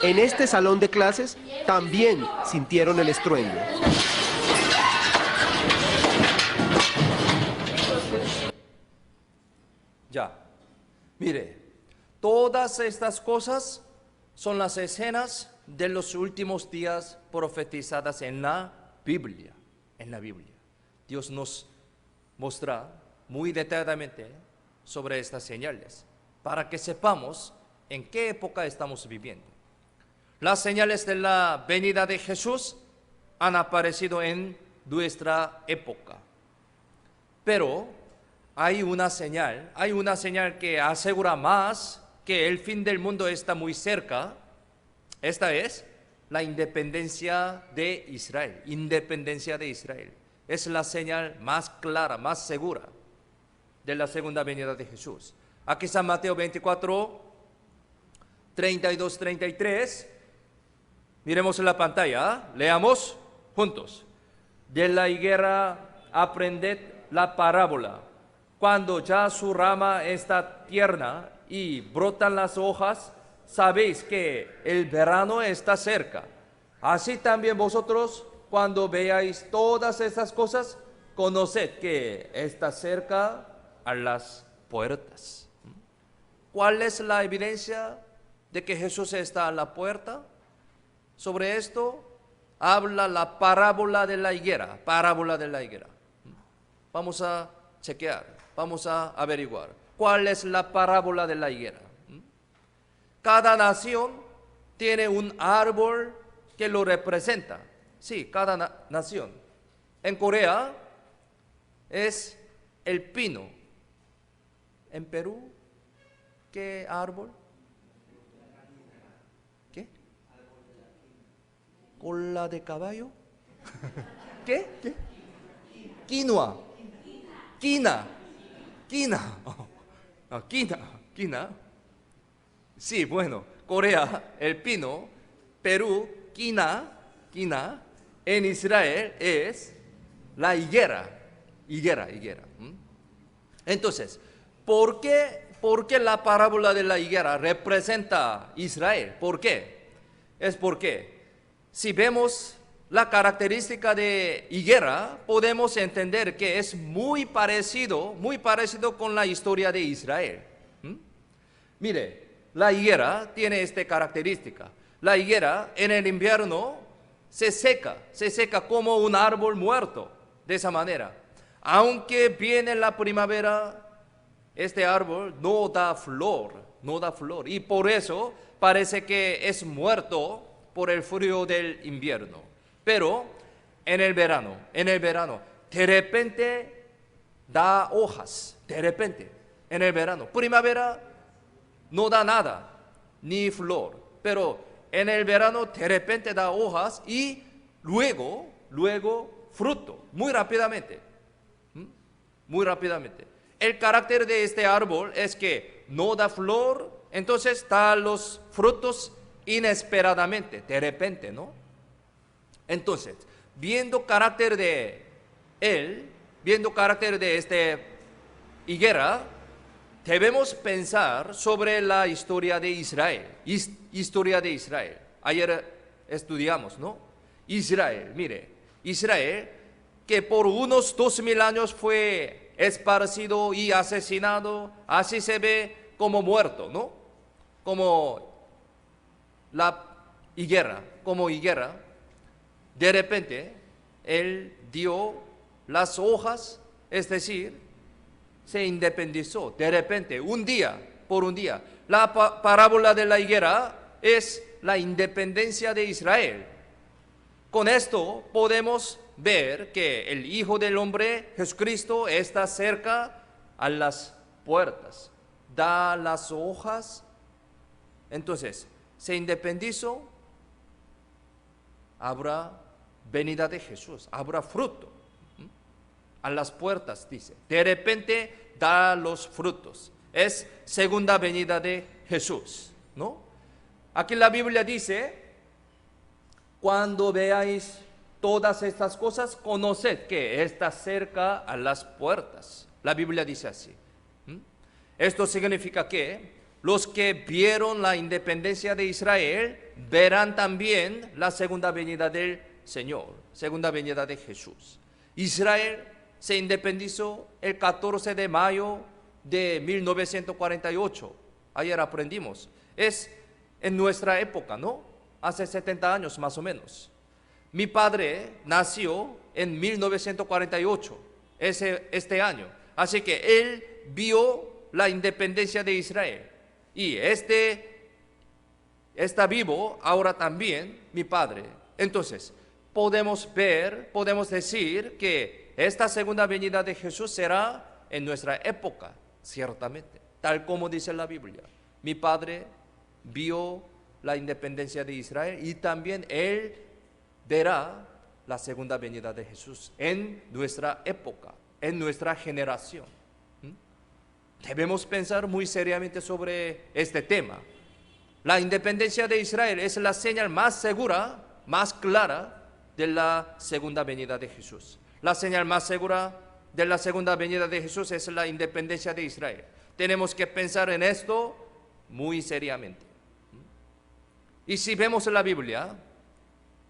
En este salón de clases también sintieron el estruendo. Ya, Mire, todas estas cosas son las escenas de los últimos días profetizadas en la Biblia. En la Biblia. Dios nos muestra muy detalladamente sobre estas señales para que sepamos en qué época estamos viviendo. Las señales de la venida de Jesús han aparecido en nuestra época. Pero hay una señal que asegura más que el fin del mundo está muy cerca. Esta es la independencia de Israel. Independencia de Israel. Es la señal más clara, más segura de la segunda venida de Jesús. Aquí está Mateo 24, 32, 33. Miremos en la pantalla, leamos juntos. De la higuera aprended la parábola. Cuando ya su rama está tierna y brotan las hojas, sabéis que el verano está cerca. Así también vosotros, cuando veáis todas estas cosas, conoced que está cerca a las puertas. ¿Cuál es la evidencia de que Jesús está a la puerta? Sobre esto habla la parábola de la higuera, parábola de la higuera. Vamos a chequear, vamos a averiguar. ¿Cuál es la parábola de la higuera? Cada nación tiene un árbol que lo representa. Sí, cada nación. En Corea es el pino. En Perú, ¿qué árbol? ¿Qué? ¿Cola de caballo? ¿Qué? ¿Qué? Quinoa. Quina. Quina. Quina. Sí, bueno, Corea, el pino. Perú, quina. En Israel es la higuera. Higuera. Entonces, ¿por qué la parábola de la higuera representa a Israel? ¿Por qué? Es porque si vemos la característica de higuera, podemos entender que es muy parecido con la historia de Israel. Mire, la higuera tiene esta característica. La higuera en el invierno se seca como un árbol muerto, de esa manera. Aunque viene la primavera, este árbol no da flor, y por eso parece que es muerto por el frío del invierno. Pero en el verano, de repente da hojas, en el verano. Primavera no da nada, ni flor, pero en el verano de repente da hojas y luego fruto, muy rápidamente. El carácter de este árbol es que no da flor, entonces da los frutos inesperadamente, de repente, ¿no? Entonces, viendo carácter de este higuera, debemos pensar sobre la historia de Israel. Ayer estudiamos, ¿no? Israel que por unos 2000 años fue esparcido y asesinado, así se ve como muerto, ¿no? Como la higuera, de repente él dio las hojas, es decir, se independizó, de repente, por un día. La parábola de la higuera es la independencia de Israel. Con esto podemos ver que el Hijo del Hombre, Jesucristo, está cerca a las puertas, da las hojas. Entonces, se independizó, habrá venida de Jesús, habrá fruto. A las puertas, dice. De repente da los frutos. Es segunda venida de Jesús, ¿no? Aquí la Biblia dice, cuando veáis todas estas cosas, conoced que está cerca a las puertas. La Biblia dice así. Esto significa que los que vieron la independencia de Israel verán también la segunda venida del Señor, segunda venida de Jesús. Israel se independizó el 14 de mayo de 1948. Ayer aprendimos. Es en nuestra época, ¿no? Hace 70 años más o menos. Mi padre nació en 1948, este año. Así que él vio la independencia de Israel. Y está vivo ahora también mi padre. Entonces, podemos decir que esta segunda venida de Jesús será en nuestra época, ciertamente, tal como dice la Biblia. Mi padre vio la independencia de Israel y también él verá la segunda venida de Jesús en nuestra época, en nuestra generación. Debemos pensar muy seriamente sobre este tema. La independencia de Israel es la señal más segura, más clara de la segunda venida de Jesús. La señal más segura de la segunda venida de Jesús es la independencia de Israel. Tenemos que pensar en esto muy seriamente. Y si vemos la Biblia,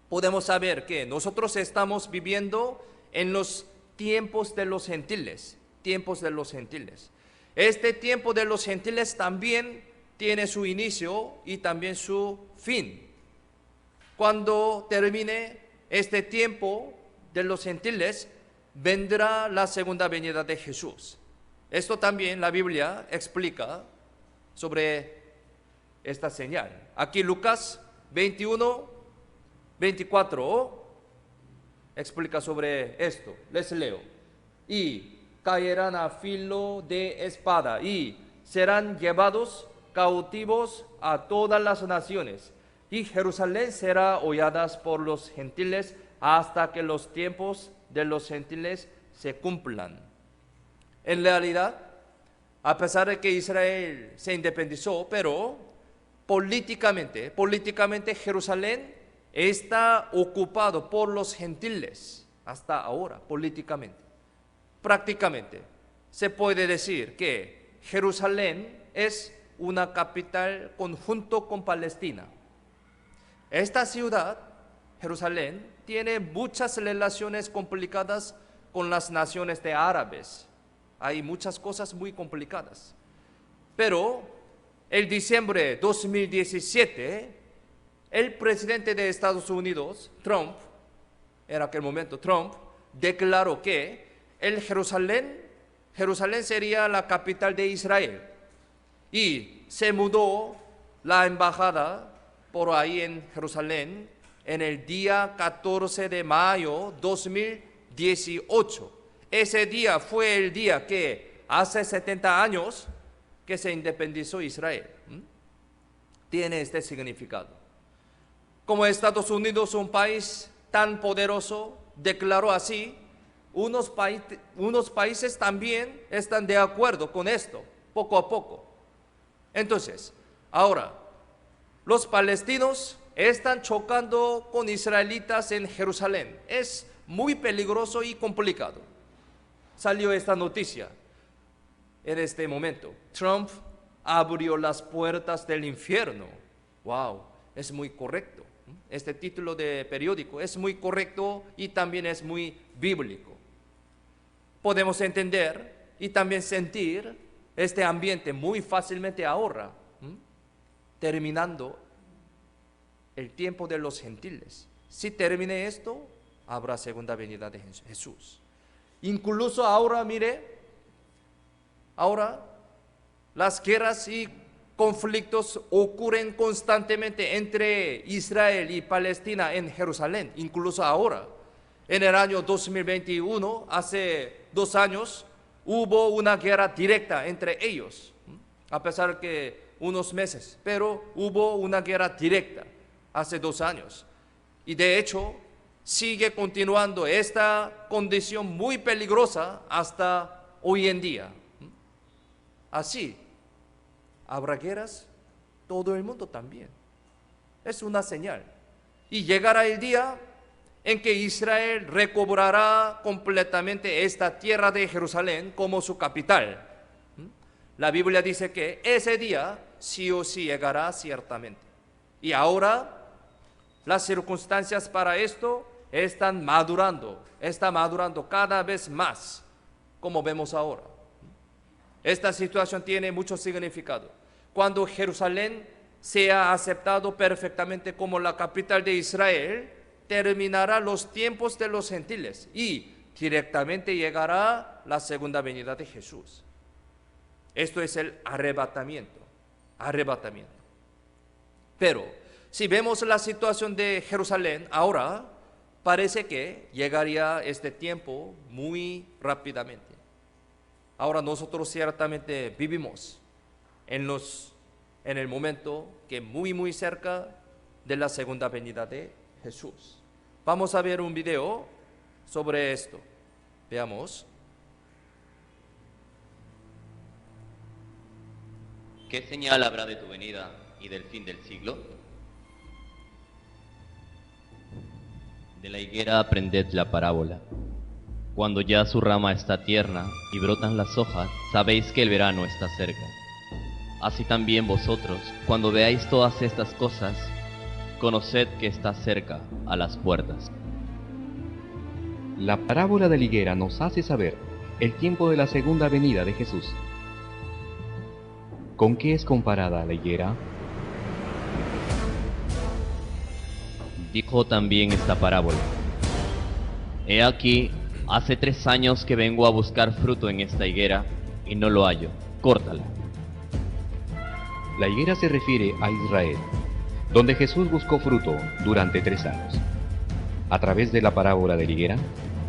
podemos saber que nosotros estamos viviendo en los tiempos de los gentiles, Este tiempo de los gentiles también tiene su inicio y también su fin. Cuando termine este tiempo de los gentiles, vendrá la segunda venida de Jesús. Esto también la Biblia explica sobre esta señal. Aquí Lucas 21, 24 explica sobre esto. Les leo. Y caerán a filo de espada y serán llevados cautivos a todas las naciones. Y Jerusalén será hollada por los gentiles hasta que los tiempos de los gentiles se cumplan. En realidad, a pesar de que Israel se independizó, pero políticamente Jerusalén está ocupado por los gentiles hasta ahora, políticamente. Prácticamente se puede decir que Jerusalén es una capital conjunto con Palestina. Esta ciudad, Jerusalén, tiene muchas relaciones complicadas con las naciones de árabes. Hay muchas cosas muy complicadas. Pero en diciembre de 2017, el presidente de Estados Unidos, Trump, en aquel momento Trump, declaró que Jerusalén sería la capital de Israel. Y se mudó la embajada por ahí en Jerusalén en el día 14 de mayo 2018. Ese día fue el día que hace 70 años que se independizó Israel. Tiene este significado. Como Estados Unidos, un país tan poderoso, declaró así, unos países también están de acuerdo con esto, poco a poco. Entonces, ahora, los palestinos están chocando con israelitas en Jerusalén. Es muy peligroso y complicado. Salió esta noticia en este momento. Trump abrió las puertas del infierno. Wow, es muy correcto. Este título de periódico es muy correcto y también es muy bíblico. Podemos entender y también sentir este ambiente muy fácilmente ahora, terminando el tiempo de los gentiles. Si termine esto, habrá segunda venida de Jesús. Incluso ahora, mire, ahora las guerras y conflictos ocurren constantemente entre Israel y Palestina en Jerusalén. Incluso ahora, en el año 2021, hace 2 años, hubo una guerra directa entre ellos, a pesar que unos meses, pero hubo una guerra directa hace 2 años. Y de hecho, sigue continuando esta condición muy peligrosa hasta hoy en día. Así, habrá guerras, todo el mundo también. Es una señal. Y llegará el día en que Israel recobrará completamente esta tierra de Jerusalén como su capital. La Biblia dice que ese día sí o sí llegará ciertamente. Y ahora las circunstancias para esto están madurando cada vez más, como vemos ahora. Esta situación tiene mucho significado. Cuando Jerusalén sea aceptado perfectamente como la capital de Israel, terminará los tiempos de los gentiles y directamente llegará la segunda venida de Jesús. Esto es el arrebatamiento. Pero si vemos la situación de Jerusalén ahora, parece que llegaría este tiempo muy rápidamente. Ahora nosotros ciertamente vivimos en el momento que muy cerca de la segunda venida de Jesús. Vamos a ver un video sobre esto. Veamos. ¿Qué señal habrá de tu venida y del fin del siglo? De la higuera aprended la parábola. Cuando ya su rama está tierna y brotan las hojas, sabéis que el verano está cerca. Así también vosotros, cuando veáis todas estas cosas, conoced que está cerca a las puertas. La parábola de la higuera nos hace saber el tiempo de la segunda venida de Jesús. ¿Con qué es comparada la higuera? Dijo también esta parábola. He aquí, hace 3 años que vengo a buscar fruto en esta higuera y no lo hallo. Córtala. La higuera se refiere a Israel, donde Jesús buscó fruto durante 3 años. A través de la parábola de la higuera,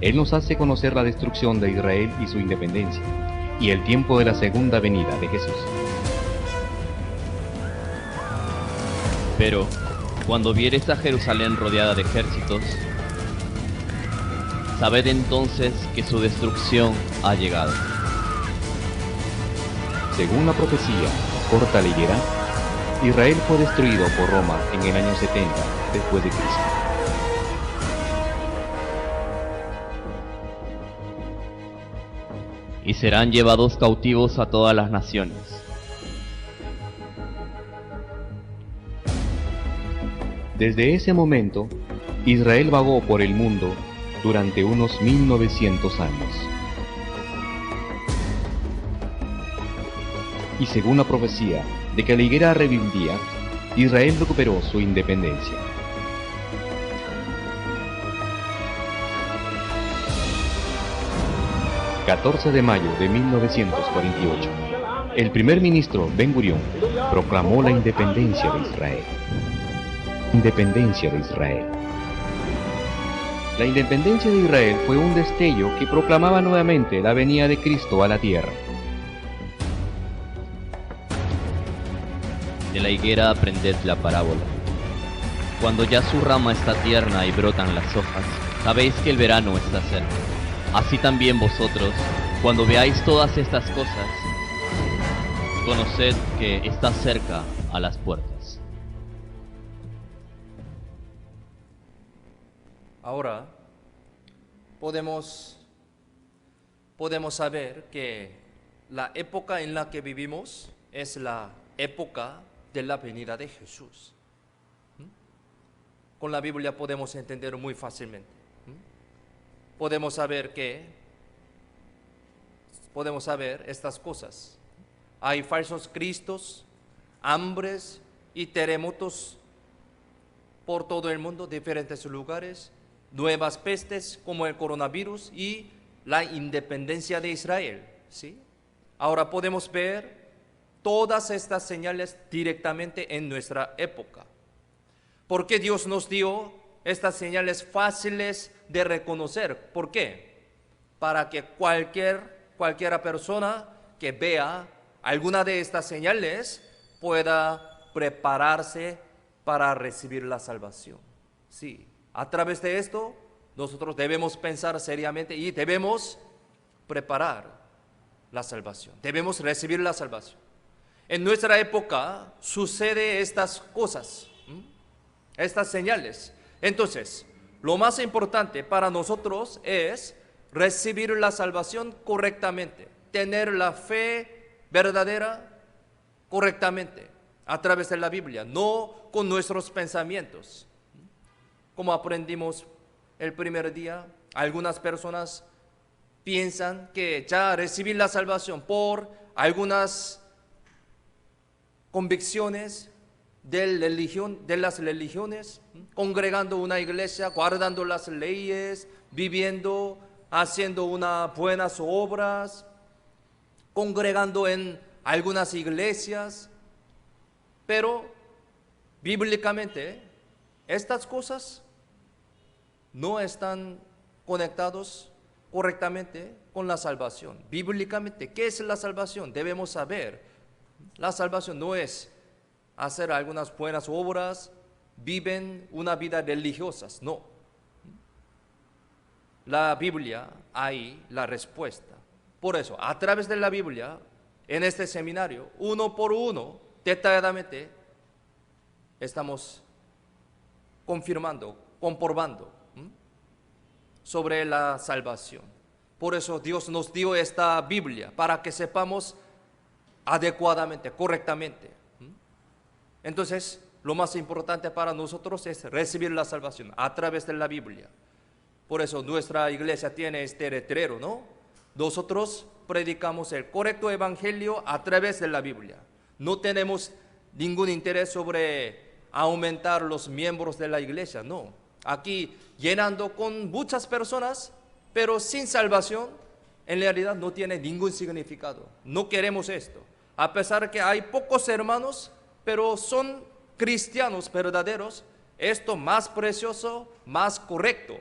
Él nos hace conocer la destrucción de Israel y su independencia, y el tiempo de la segunda venida de Jesús. Pero, cuando viereis a Jerusalén rodeada de ejércitos, sabed entonces que su destrucción ha llegado. Según la profecía, corta la higuera, Israel fue destruido por Roma en el año 70 después de Cristo. Y serán llevados cautivos a todas las naciones. Desde ese momento, Israel vagó por el mundo durante unos 1900 años. Y según la profecía de que la higuera reviviría, Israel recuperó su independencia. El 14 de mayo de 1948, el primer ministro Ben Gurión proclamó la independencia de Israel. Independencia de Israel. La independencia de Israel fue un destello que proclamaba nuevamente la venida de Cristo a la tierra. De la higuera aprended la parábola. Cuando ya su rama está tierna y brotan las hojas, sabéis que el verano está cerca. Así también vosotros, cuando veáis todas estas cosas, conoced que está cerca a las puertas. Ahora podemos saber que la época en la que vivimos es la época de la venida de Jesús. Con la Biblia podemos entender muy fácilmente. Podemos saber estas cosas. Hay falsos cristos, hambres y terremotos por todo el mundo, diferentes lugares, nuevas pestes como el coronavirus y la independencia de Israel, ¿sí? Ahora podemos ver todas estas señales directamente en nuestra época. ¿Por qué Dios nos dio estas señales fáciles de reconocer? ¿Por qué? Para que cualquiera persona que vea alguna de estas señales pueda prepararse para recibir la salvación. Sí, a través de esto nosotros debemos pensar seriamente y debemos preparar la salvación. Debemos recibir la salvación. En nuestra época sucede estas cosas, estas señales. Entonces, lo más importante para nosotros es recibir la salvación correctamente, tener la fe verdadera correctamente a través de la Biblia, no con nuestros pensamientos. Como aprendimos el primer día, algunas personas piensan que ya recibir la salvación por algunas convicciones de las religiones, congregando una iglesia, guardando las leyes, viviendo, haciendo unas buenas obras, congregando en algunas iglesias, pero bíblicamente estas cosas no están conectados correctamente con la salvación. Bíblicamente, ¿qué es la salvación? Debemos saber. La salvación no es hacer algunas buenas obras, viven una vida religiosa, no. La Biblia, hay la respuesta. Por eso, a través de la Biblia, en este seminario, uno por uno, detalladamente, estamos confirmando, comprobando sobre la salvación. Por eso Dios nos dio esta Biblia, para que sepamos adecuadamente, correctamente. Entonces, lo más importante para nosotros es recibir la salvación a través de la Biblia. Por eso nuestra iglesia tiene este letrero, ¿no? Nosotros predicamos el correcto evangelio a través de la Biblia. No tenemos ningún interés sobre aumentar los miembros de la iglesia, no. Aquí llenando con muchas personas, pero sin salvación, en realidad no tiene ningún significado. No queremos esto. A pesar de que hay pocos hermanos, pero son cristianos verdaderos, esto más precioso, más correcto.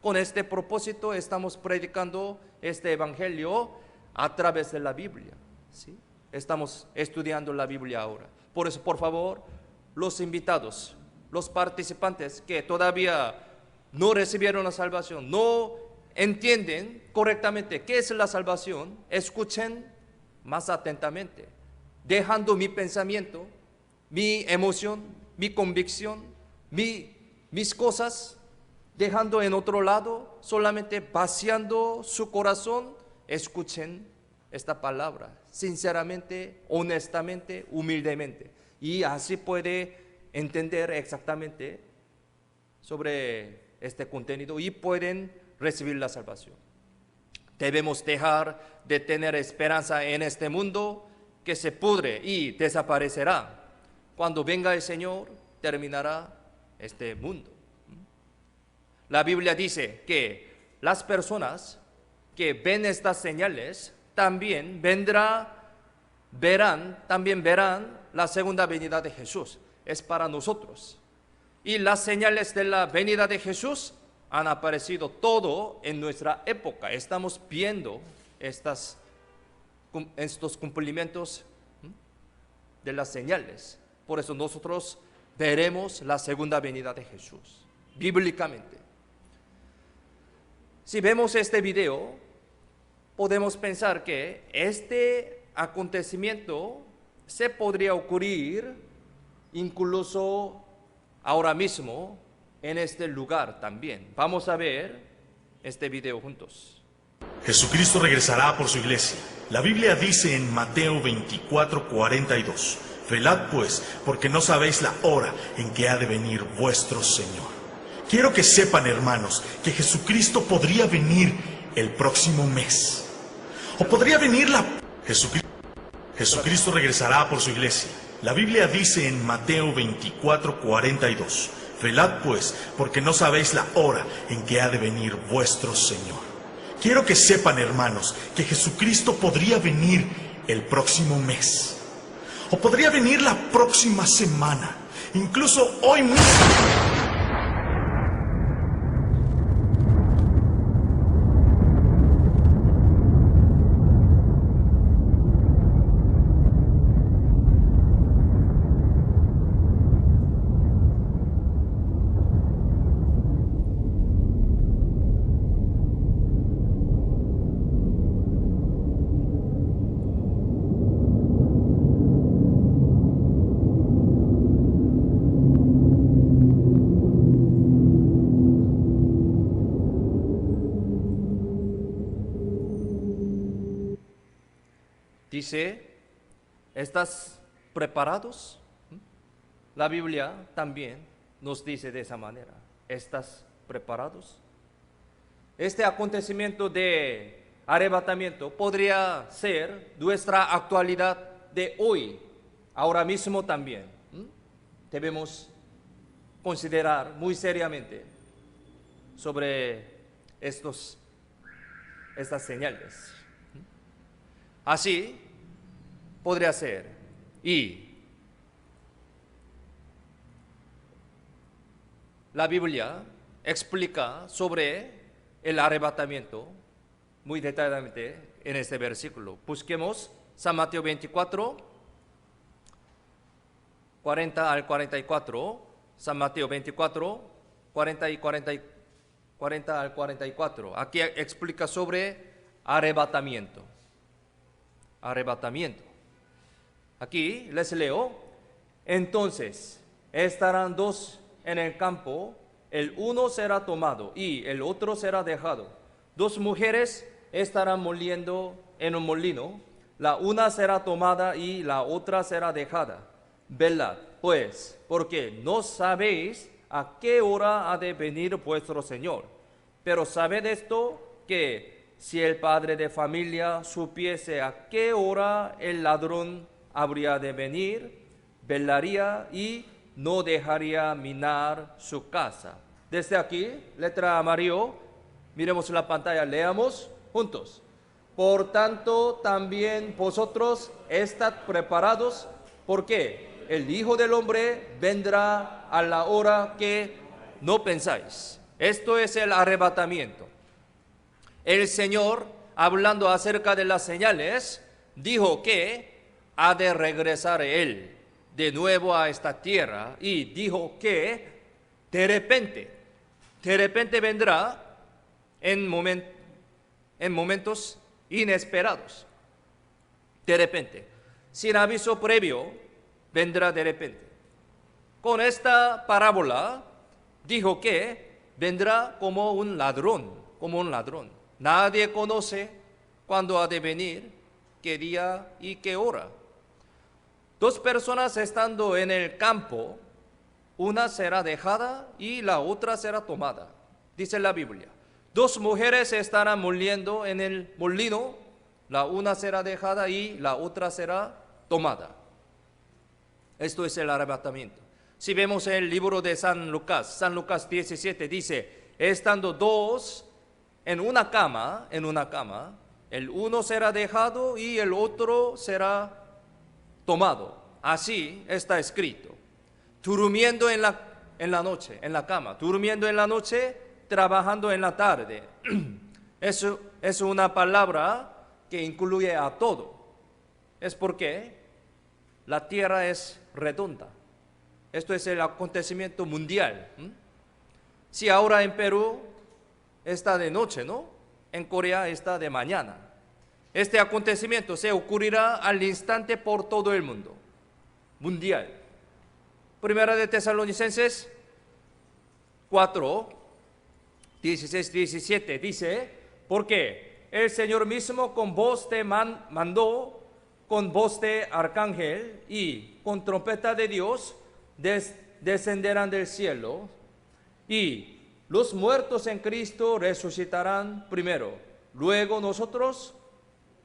Con este propósito estamos predicando este evangelio a través de la Biblia, ¿sí? Estamos estudiando la Biblia ahora. Por eso, por favor, los invitados, los participantes que todavía no recibieron la salvación, no entienden correctamente qué es la salvación, escuchen más atentamente, dejando mi pensamiento, mi emoción, mi convicción, mis cosas, dejando en otro lado, solamente vaciando su corazón, escuchen esta palabra, sinceramente, honestamente, humildemente. Y así puede entender exactamente sobre este contenido y pueden recibir la salvación. Debemos dejar de tener esperanza en este mundo que se pudre y desaparecerá. Cuando venga el Señor, terminará este mundo. La Biblia dice que las personas que ven estas señales también verán la segunda venida de Jesús. Es para nosotros. Y las señales de la venida de Jesús han aparecido todo en nuestra época. Estamos viendo estos cumplimientos de las señales. Por eso nosotros veremos la segunda venida de Jesús, bíblicamente. Si vemos este video, podemos pensar que este acontecimiento se podría ocurrir incluso ahora mismo en este lugar también. Vamos a ver este video juntos. Jesucristo regresará por su iglesia. La Biblia dice en Mateo 24:42, velad pues, porque no sabéis la hora en que ha de venir vuestro Señor. Quiero que sepan, hermanos, que Jesucristo podría venir el próximo mes. O podría venir Jesucristo regresará por su iglesia. La Biblia dice en Mateo 24:42, velad pues, porque no sabéis la hora en que ha de venir vuestro Señor. Quiero que sepan, hermanos, que Jesucristo podría venir el próximo mes. O podría venir la próxima semana, incluso hoy mismo. Dice, ¿estás preparados? La Biblia también nos dice de esa manera, ¿estás preparados? Este acontecimiento de arrebatamiento podría ser nuestra actualidad de hoy, ahora mismo también. Debemos considerar muy seriamente sobre estas señales. Así podría ser. Y la Biblia explica sobre el arrebatamiento muy detalladamente en este versículo. Busquemos San Mateo 24, 40 al 44. San Mateo 24, 40 al 44. Aquí explica sobre arrebatamiento. Arrebatamiento. Aquí les leo. Entonces estarán dos en el campo, el uno será tomado y el otro será dejado. Dos mujeres estarán moliendo en un molino, la una será tomada y la otra será dejada. Velad, pues, porque no sabéis a qué hora ha de venir vuestro Señor. Pero sabed esto, que si el padre de familia supiese a qué hora el ladrón habría de venir, velaría y no dejaría minar su casa. Desde aquí, letra amarillo, miremos la pantalla, leamos juntos. Por tanto, también vosotros estad preparados, porque el Hijo del Hombre vendrá a la hora que no pensáis. Esto es el arrebatamiento. El Señor, hablando acerca de las señales, dijo que ha de regresar Él de nuevo a esta tierra, y dijo que de repente vendrá en momentos inesperados. De repente, sin aviso previo, vendrá de repente. Con esta parábola dijo que vendrá como un ladrón, como un ladrón. Nadie conoce cuándo ha de venir, qué día y qué hora. Dos personas estando en el campo, una será dejada y la otra será tomada. Dice la Biblia. Dos mujeres estarán moliendo en el molino, la una será dejada y la otra será tomada. Esto es el arrebatamiento. Si vemos el libro de San Lucas 17 dice, estando dos en una cama, el uno será dejado y el otro será tomado. Así está escrito. Durmiendo en la noche, en la cama, durmiendo en la noche, trabajando en la tarde. Eso es una palabra que incluye a todo. Es porque la tierra es redonda. Esto es el acontecimiento mundial. Si ahora en Perú está de noche, ¿no? En Corea está de mañana. Este acontecimiento se ocurrirá al instante por todo el mundo, mundial. Primera de Tesalonicenses 4, 16, 17 dice, porque el Señor mismo con voz de mandó, con voz de arcángel y con trompeta de Dios, descenderán del cielo, y los muertos en Cristo resucitarán primero. Luego nosotros,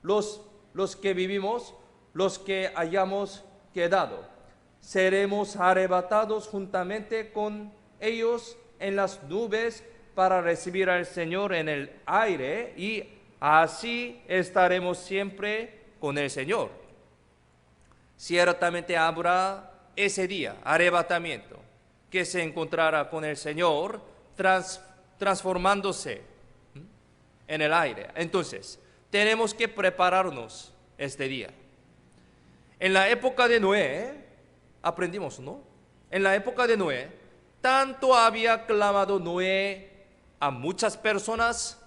los que vivimos, los que hayamos quedado, seremos arrebatados juntamente con ellos en las nubes para recibir al Señor en el aire, y así estaremos siempre con el Señor. Ciertamente habrá ese día, arrebatamiento, que se encontrará con el Señor transformándose en el aire. Entonces, tenemos que prepararnos este día. En la época de Noé, aprendimos, ¿no? En la época de Noé, tanto había clamado Noé a muchas personas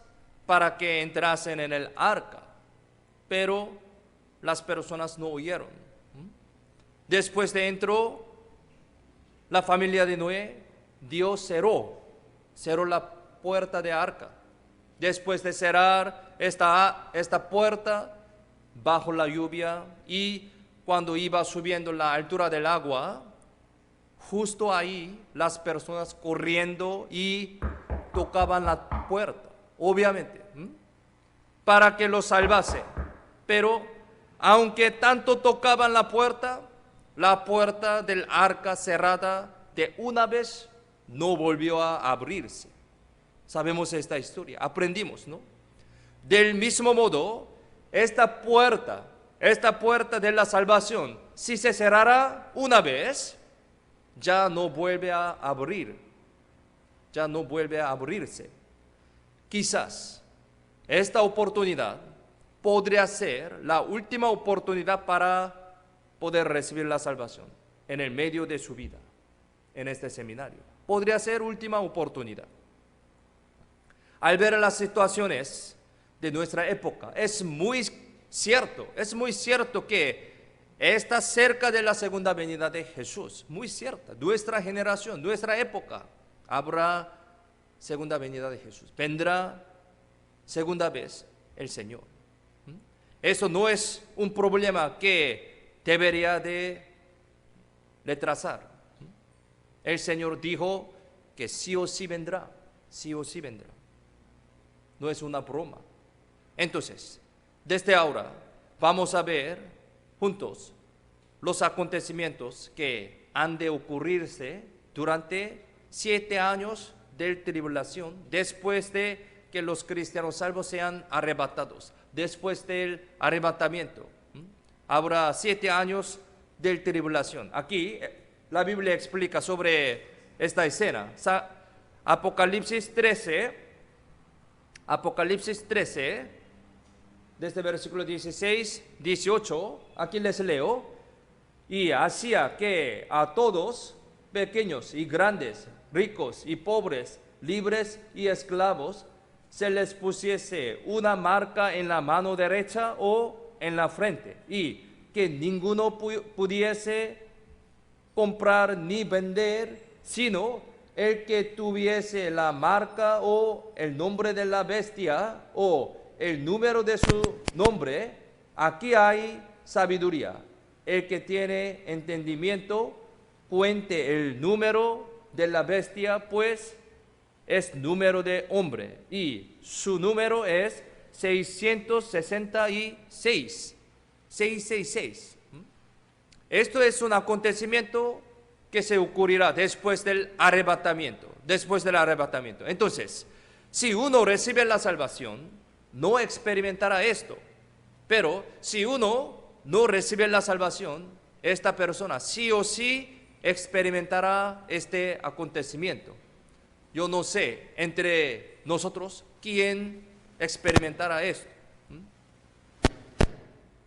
para que entrasen en el arca, pero las personas no oyeron. Después de entró la familia de Noé, Dios cerró la puerta de arca. Después de cerrar esta puerta bajo la lluvia, y cuando iba subiendo la altura del agua, justo ahí las personas corriendo y tocaban la puerta, obviamente. para que los salvase. Pero aunque tanto tocaban la puerta del arca cerrada de una vez no volvió a abrirse. Sabemos esta historia, aprendimos, ¿no? Del mismo modo, esta puerta de la salvación, si se cerrara una vez, ya no vuelve a abrir, ya no vuelve a abrirse. Quizás esta oportunidad podría ser la última oportunidad para poder recibir la salvación en el medio de su vida, en este seminario. Podría ser última oportunidad. Al ver las situaciones de nuestra época, es muy cierto que está cerca de la segunda venida de Jesús, muy cierta. Nuestra generación, nuestra época, habrá segunda venida de Jesús. Vendrá segunda vez el Señor. Eso no es un problema que debería de retrasar. El Señor dijo que sí o sí vendrá, sí o sí vendrá. No es una broma. Entonces, desde ahora vamos a ver juntos los acontecimientos que han de ocurrirse durante 7 años de tribulación, después de que los cristianos salvos sean arrebatados, después del arrebatamiento. Habrá 7 años de tribulación. Aquí la Biblia explica sobre esta escena. Apocalipsis 13, desde versículo 16, 18, aquí les leo. Y hacía que a todos, pequeños y grandes, ricos y pobres, libres y esclavos, se les pusiese una marca en la mano derecha o en la frente, y que ninguno pudiese comprar ni vender, sino el que tuviese la marca o el nombre de la bestia o el número de su nombre. Aquí hay sabiduría. El que tiene entendimiento, cuente el número de la bestia, pues es número de hombre, y su número es 666. 666. Esto es un acontecimiento que se ocurrirá después del arrebatamiento. Entonces, si uno recibe la salvación, no experimentará esto. Pero si uno no recibe la salvación, esta persona sí o sí experimentará este acontecimiento. Yo no sé entre nosotros quién experimentará esto.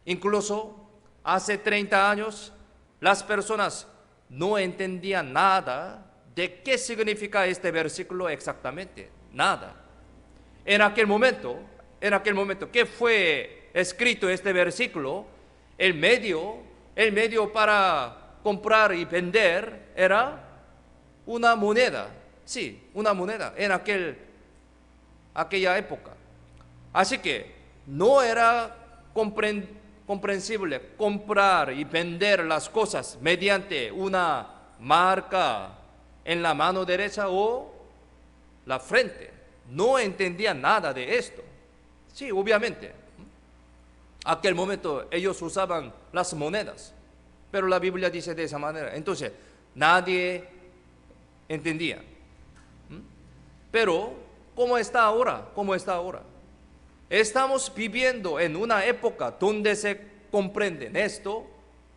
Incluso hace 30 años las personas no entendían nada de qué significa este versículo exactamente, nada. En aquel momento que fue escrito este versículo, el medio para comprar y vender era una moneda. Sí, una moneda en aquella época. Así que no era comprensible comprar y vender las cosas mediante una marca en la mano derecha o la frente. No entendían nada de esto. Sí, obviamente. Aquel momento ellos usaban las monedas, pero la Biblia dice de esa manera. Entonces, nadie entendía. Pero, ¿cómo está ahora? Estamos viviendo en una época donde se comprenden esto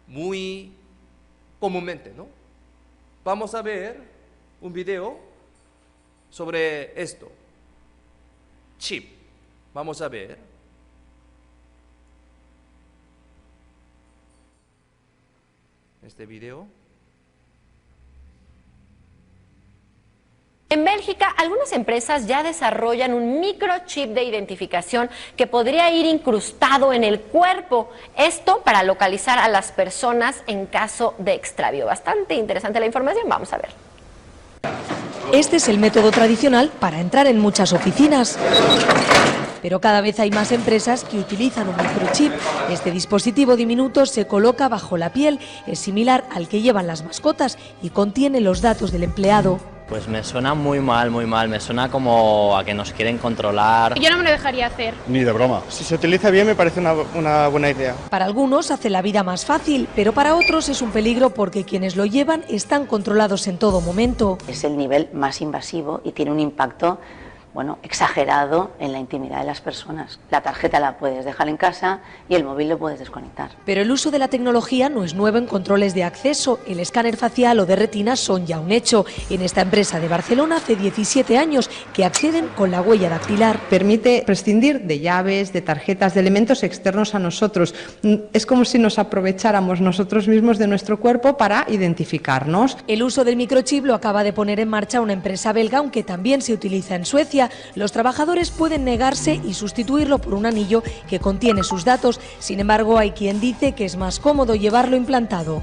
muy comúnmente, ¿no? Vamos a ver un video sobre esto. Chip. Vamos a ver. Este video. En Bélgica, algunas empresas ya desarrollan un microchip de identificación que podría ir incrustado en el cuerpo. Esto para localizar a las personas en caso de extravío. Bastante interesante la información, vamos a ver. Este es el método tradicional para entrar en muchas oficinas. Pero cada vez hay más empresas que utilizan un microchip. Este dispositivo diminuto se coloca bajo la piel, es similar al que llevan las mascotas y contiene los datos del empleado. Pues me suena muy mal, me suena como a que nos quieren controlar. Yo no me lo dejaría hacer. Ni de broma. Si se utiliza bien me parece una buena idea. Para algunos hace la vida más fácil, pero para otros es un peligro porque quienes lo llevan están controlados en todo momento. Es el nivel más invasivo y tiene un impacto exagerado en la intimidad de las personas. La tarjeta la puedes dejar en casa y el móvil lo puedes desconectar. Pero el uso de la tecnología no es nuevo en controles de acceso. El escáner facial o de retina son ya un hecho. En esta empresa de Barcelona hace 17 años que acceden con la huella dactilar. Permite prescindir de llaves, de tarjetas, de elementos externos a nosotros. Es como si nos aprovecháramos nosotros mismos de nuestro cuerpo para identificarnos. El uso del microchip lo acaba de poner en marcha una empresa belga, aunque también se utiliza en Suecia. Los trabajadores pueden negarse y sustituirlo por un anillo que contiene sus datos. Sin embargo, hay quien dice que es más cómodo llevarlo implantado.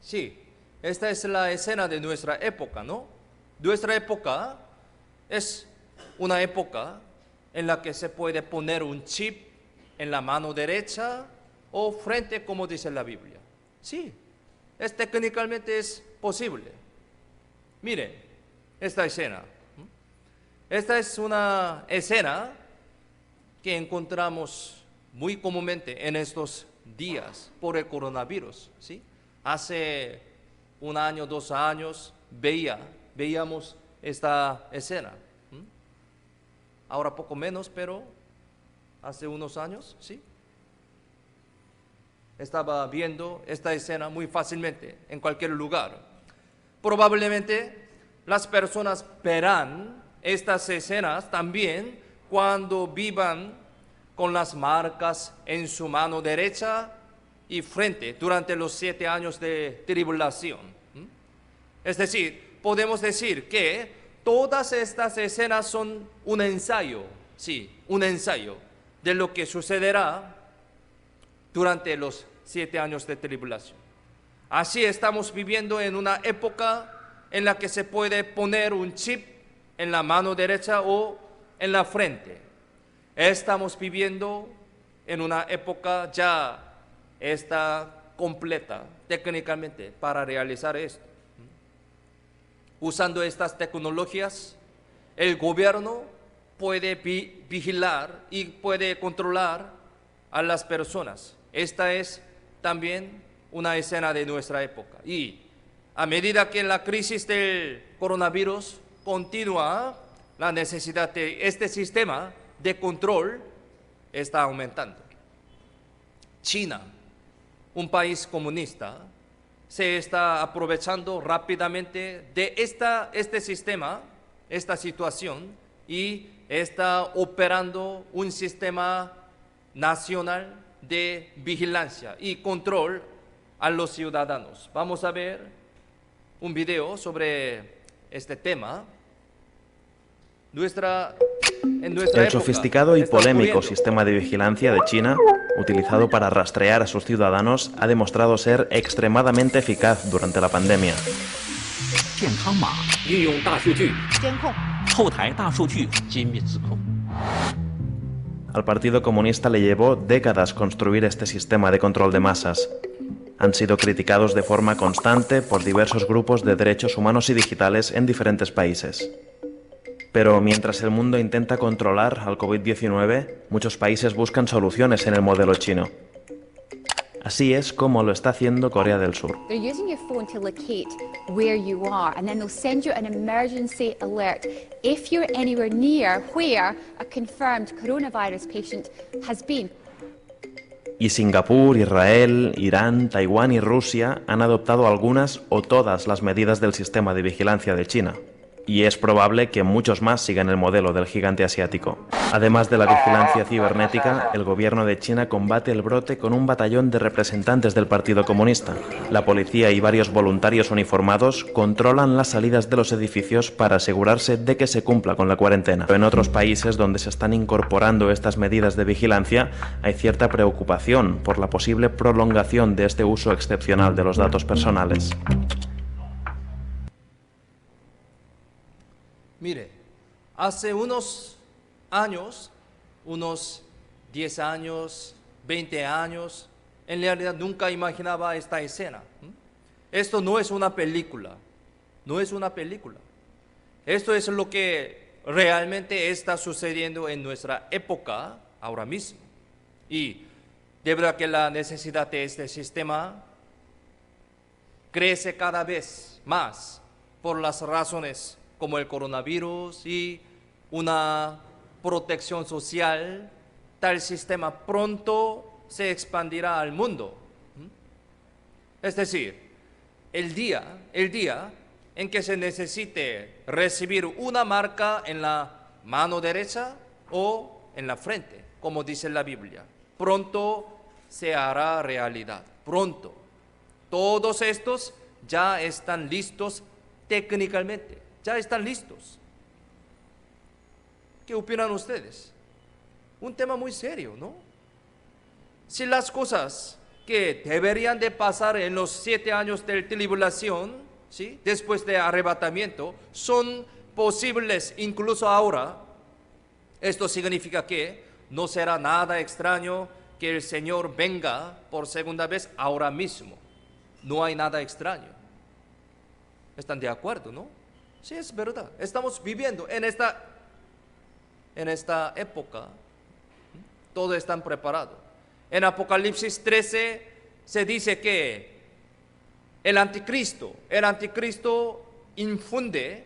Sí, esta es la escena de nuestra época, ¿no? Nuestra época es una época en la que se puede poner un chip en la mano derecha o frente, como dice la Biblia. Sí, técnicamente es posible. Miren, esta escena. Esta es una escena que encontramos muy comúnmente en estos días por el coronavirus, ¿sí? Hace 1 año, 2 años veíamos esta escena. Ahora poco menos, pero hace unos años, ¿sí? Estaba viendo esta escena muy fácilmente en cualquier lugar. Probablemente las personas verán estas escenas también cuando vivan con las marcas en su mano derecha y frente durante los 7 años de tribulación. Es decir, podemos decir que todas estas escenas son un ensayo, sí, un ensayo de lo que sucederá durante los 7 años de tribulación. Así estamos viviendo en una época en la que se puede poner un chip en la mano derecha o en la frente. Estamos viviendo en una época ya está completa técnicamente para realizar esto. Usando estas tecnologías, el gobierno puede vigilar y puede controlar a las personas. Esta es también una escena de nuestra época. Y a medida que la crisis del coronavirus continúa, la necesidad de este sistema de control está aumentando. China, un país comunista, se está aprovechando rápidamente de este sistema, esta situación, y está operando un sistema nacional de vigilancia y control a los ciudadanos. Vamos a ver un video sobre este tema. El sofisticado y polémico sistema de vigilancia de China, utilizado para rastrear a sus ciudadanos, ha demostrado ser extremadamente eficaz durante la pandemia. Al Partido Comunista le llevó décadas construir este sistema de control de masas. Han sido criticados de forma constante por diversos grupos de derechos humanos y digitales en diferentes países. Pero mientras el mundo intenta controlar al COVID-19, muchos países buscan soluciones en el modelo chino. Así es como lo está haciendo Corea del Sur. They're using your phone to locate where you are, and then they'll send you an emergency alert if you're anywhere near where a confirmed coronavirus patient has been. Y Singapur, Israel, Irán, Taiwán y Rusia han adoptado algunas o todas las medidas del sistema de vigilancia de China. Y es probable que muchos más sigan el modelo del gigante asiático. Además de la vigilancia cibernética, el gobierno de China combate el brote con un batallón de representantes del Partido Comunista. La policía y varios voluntarios uniformados controlan las salidas de los edificios para asegurarse de que se cumpla con la cuarentena. Pero en otros países donde se están incorporando estas medidas de vigilancia, hay cierta preocupación por la posible prolongación de este uso excepcional de los datos personales. Mire, hace unos años, unos 10 años, 20 años, en realidad nunca imaginaba esta escena. Esto no es una película, no es una película. Esto es lo que realmente está sucediendo en nuestra época ahora mismo. Y de verdad que la necesidad de este sistema crece cada vez más por las razones como el coronavirus y una protección social. Tal sistema pronto se expandirá al mundo. Es decir, el día en que se necesite recibir una marca en la mano derecha o en la frente, como dice la Biblia, pronto se hará realidad, pronto. Todos estos ya están listos técnicamente, ya están listos. ¿Qué opinan ustedes? Un tema muy serio, ¿no? Si las cosas que deberían de pasar en los 7 años de tribulación, ¿sí?, después de arrebatamiento, son posibles incluso ahora, esto significa que no será nada extraño que el Señor venga por segunda vez ahora mismo. No hay nada extraño. ¿Están de acuerdo, no? Sí, es verdad. Estamos viviendo en esta época. Todo está preparado. En Apocalipsis 13 se dice que el anticristo infunde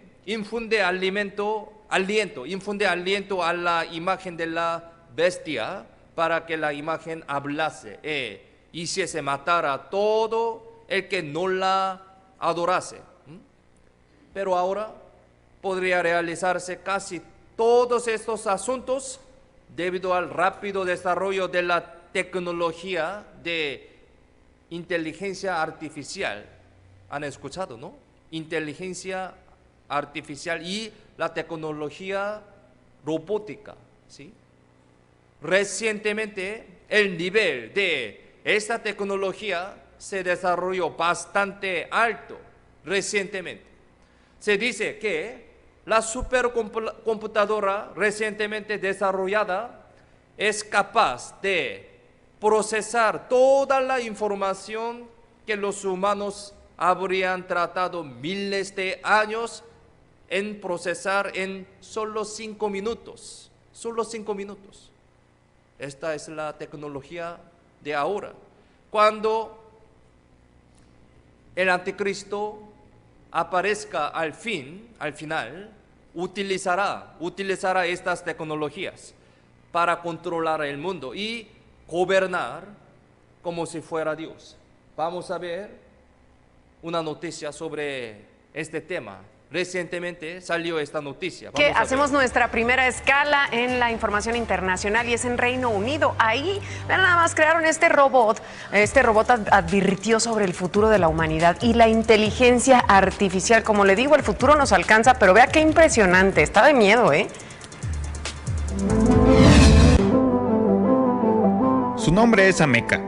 aliento a la imagen de la bestia para que la imagen hablase hiciese matar a todo el que no la adorase. Pero ahora podría realizarse casi todos estos asuntos debido al rápido desarrollo de la tecnología de inteligencia artificial. ¿Han escuchado, no? Inteligencia artificial y la tecnología robótica, ¿sí? Recientemente el nivel de esta tecnología se desarrolló bastante alto. Recientemente se dice que la supercomputadora recientemente desarrollada es capaz de procesar toda la información que los humanos habrían tratado miles de años en procesar en solo 5 minutos. Solo 5 minutos. Esta es la tecnología de ahora. Cuando el anticristo aparezca al final, utilizará estas tecnologías para controlar el mundo y gobernar como si fuera Dios. Vamos a ver una noticia sobre este tema. Recientemente salió esta noticia. Que hacemos nuestra primera escala en la información internacional y es en Reino Unido. Ahí, vean nada más, crearon este robot. Este robot advirtió sobre el futuro de la humanidad y la inteligencia artificial. Como le digo, el futuro nos alcanza, pero vea qué impresionante. Está de miedo, ¿eh? Su nombre es Ameca.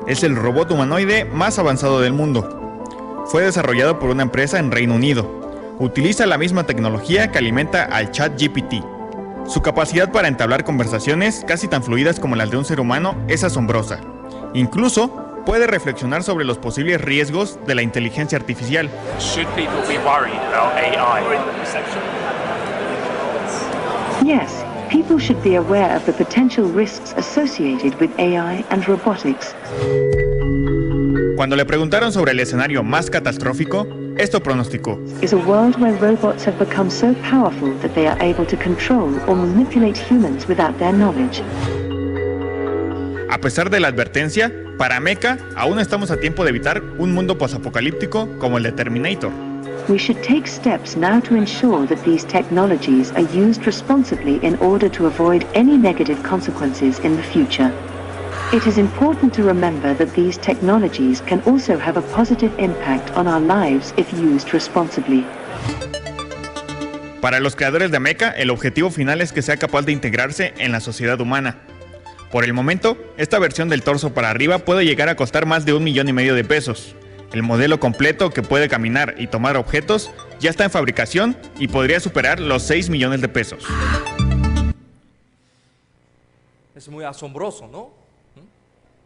Es el robot humanoide más avanzado del mundo. Fue desarrollado por una empresa en Reino Unido. Utiliza la misma tecnología que alimenta al ChatGPT. Su capacidad para entablar conversaciones casi tan fluidas como las de un ser humano es asombrosa. Incluso puede reflexionar sobre los posibles riesgos de la inteligencia artificial. Should people be worried about AI? Yes, people should be aware of the potential risks associated with AI and robotics. Cuando le preguntaron sobre el escenario más catastrófico, esto pronosticó: Is a world where robots have become so powerful that they are able to control or manipulate humans without their knowledge. A pesar de la advertencia, para Ameca aún estamos a tiempo de evitar un mundo posapocalíptico como el de Terminator. We should take steps now to ensure that these technologies are used responsibly in order to avoid any negative consequences in the future. It is important to remember that these technologies can also have a positive impact on our lives if used responsibly. Para los creadores de Ameca, el objetivo final es que sea capaz de integrarse en la sociedad humana. Por el momento, esta versión del torso para arriba puede llegar a costar más de $1,5 millones de pesos. El modelo completo, que puede caminar y tomar objetos, ya está en fabricación y podría superar los $6 millones de pesos. Es muy asombroso, ¿no?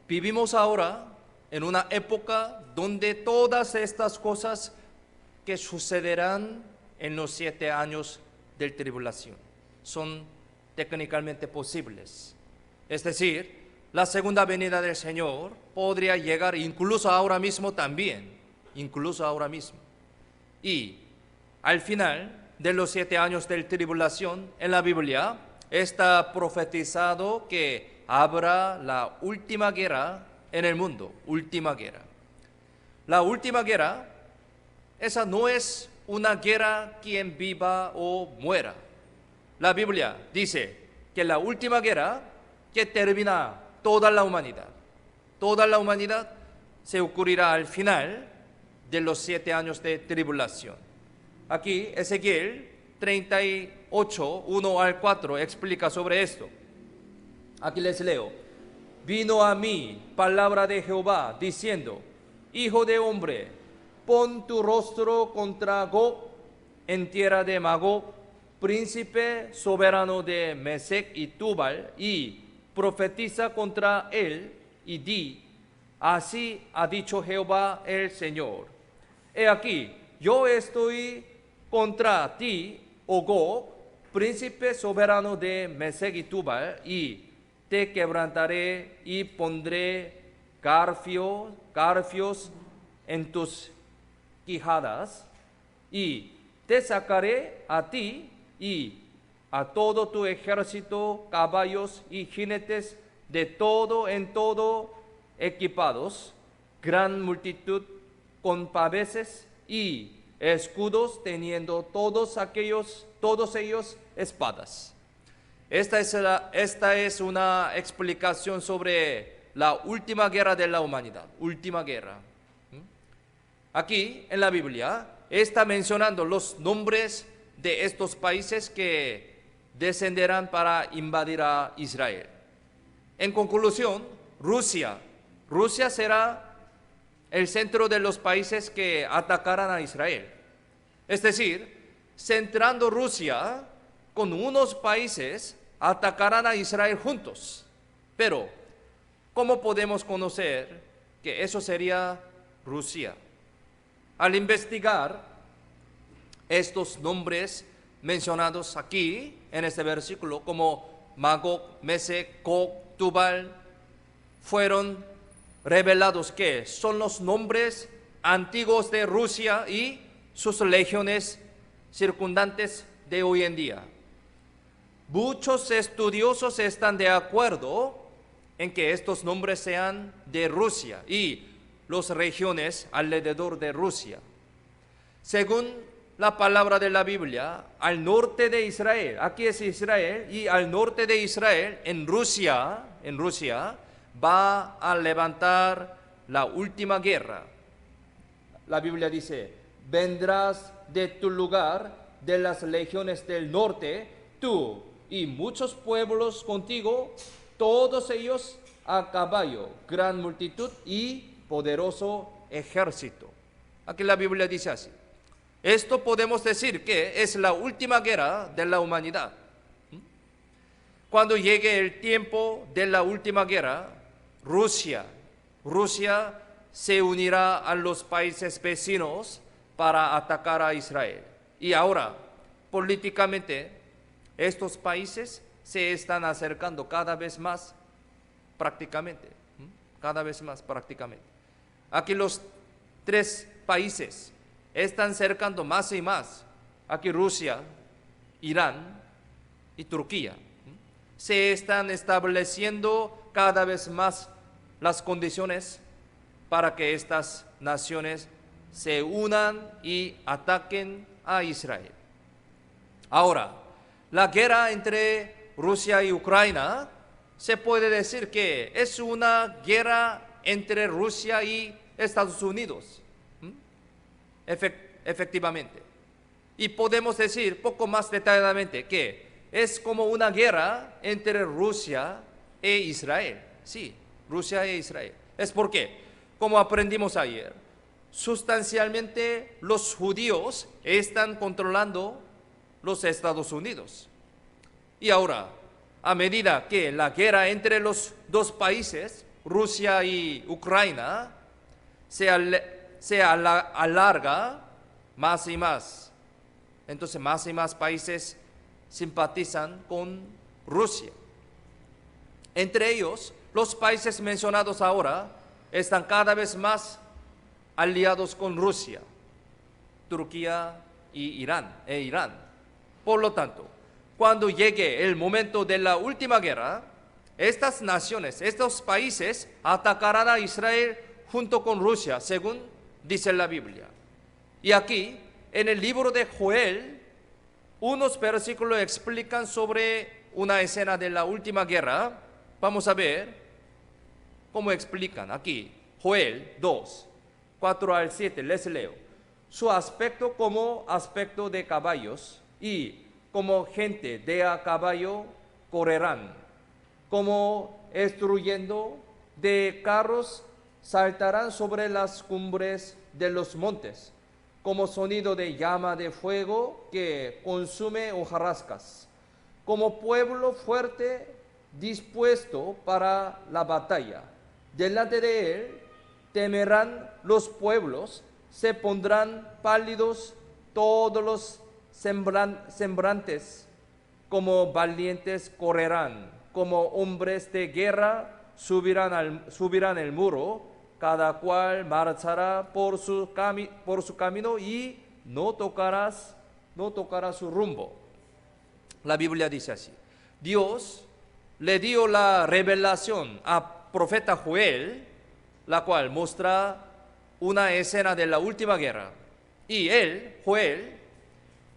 Vivimos ahora en una época donde todas estas cosas que sucederán en los 7 años de tribulación son técnicamente posibles. Es decir, la segunda venida del Señor podría llegar incluso ahora mismo también, incluso ahora mismo. Y al final de los 7 años de tribulación, en la Biblia está profetizado que habrá la última guerra en el mundo, última guerra. La última guerra, esa no es una guerra quien viva o muera. La Biblia dice que la última guerra que termina toda la humanidad se ocurrirá al final de los 7 años de tribulación. Aquí Ezequiel 38, 1 al 4 explica sobre esto. Aquí les leo. Vino a mí palabra de Jehová diciendo, Hijo de hombre, pon tu rostro contra Gog en tierra de Magog, príncipe soberano de Mesec y Tubal, y profetiza contra él y di, así ha dicho Jehová el Señor. He aquí, yo estoy contra ti, oh Gog, príncipe soberano de Mesec y Tubal, y te quebrantaré y pondré garfios en tus quijadas, y te sacaré a ti y a todo tu ejército, caballos y jinetes de todo en todo equipados, gran multitud con paveses y escudos, teniendo todos ellos espadas. Esta es una explicación sobre la última guerra de la humanidad, última guerra. Aquí en la Biblia está mencionando los nombres de estos países que descenderán para invadir a Israel. En conclusión, Rusia será el centro de los países que atacarán a Israel. Es decir, centrando Rusia con unos países, atacarán a Israel juntos. Pero, ¿cómo podemos conocer que eso sería Rusia? Al investigar estos nombres mencionados aquí en este versículo, como Magog, Mesec, Gog, Tubal, fueron revelados que son los nombres antiguos de Rusia y sus legiones circundantes de hoy en día. Muchos estudiosos están de acuerdo en que estos nombres sean de Rusia y las regiones alrededor de Rusia. Según la palabra de la Biblia, al norte de Israel, aquí es Israel, y al norte de Israel, en Rusia, va a levantar la última guerra. La Biblia dice, vendrás de tu lugar, de las legiones del norte, tú y muchos pueblos contigo, todos ellos a caballo, gran multitud y poderoso ejército. Aquí la Biblia dice así. Esto podemos decir que es la última guerra de la humanidad. Cuando llegue el tiempo de la última guerra, Rusia se unirá a los países vecinos para atacar a Israel. Y ahora, políticamente, estos países se están acercando cada vez más prácticamente. Aquí los 3 países están cercando más y más. Aquí Rusia, Irán y Turquía. Se están estableciendo cada vez más las condiciones para que estas naciones se unan y ataquen a Israel. Ahora, la guerra entre Rusia y Ucrania se puede decir que es una guerra entre Rusia y Estados Unidos. Efectivamente. Y podemos decir poco más detalladamente que es como una guerra entre Rusia e Israel. Sí, Rusia e Israel. Es porque, como aprendimos ayer, sustancialmente los judíos están controlando los Estados Unidos. Y ahora, a medida que la guerra entre los 2 países, Rusia y Ucrania, se alarga más y más. Entonces más y más países simpatizan con Rusia. Entre ellos, los países mencionados ahora están cada vez más aliados con Rusia, Turquía y Irán. Por lo tanto, cuando llegue el momento de la última guerra, estas naciones, estos países atacarán a Israel junto con Rusia, según dice la Biblia. Y aquí, en el libro de Joel, unos versículos explican sobre una escena de la última guerra. Vamos a ver cómo explican aquí. Joel 2, 4 al 7, les leo. Su aspecto como aspecto de caballos y como gente de a caballo correrán, como estruyendo de carros saltarán sobre las cumbres de los montes, como sonido de llama de fuego que consume hojarascas, como pueblo fuerte dispuesto para la batalla. Delante de él temerán los pueblos, se pondrán pálidos todos los sembrantes, como valientes correrán, como hombres de guerra subirán el muro, cada cual marchará por su camino y no tocará su rumbo. La Biblia dice así: Dios le dio la revelación a profeta Joel, la cual muestra una escena de la última guerra. Y él, Joel,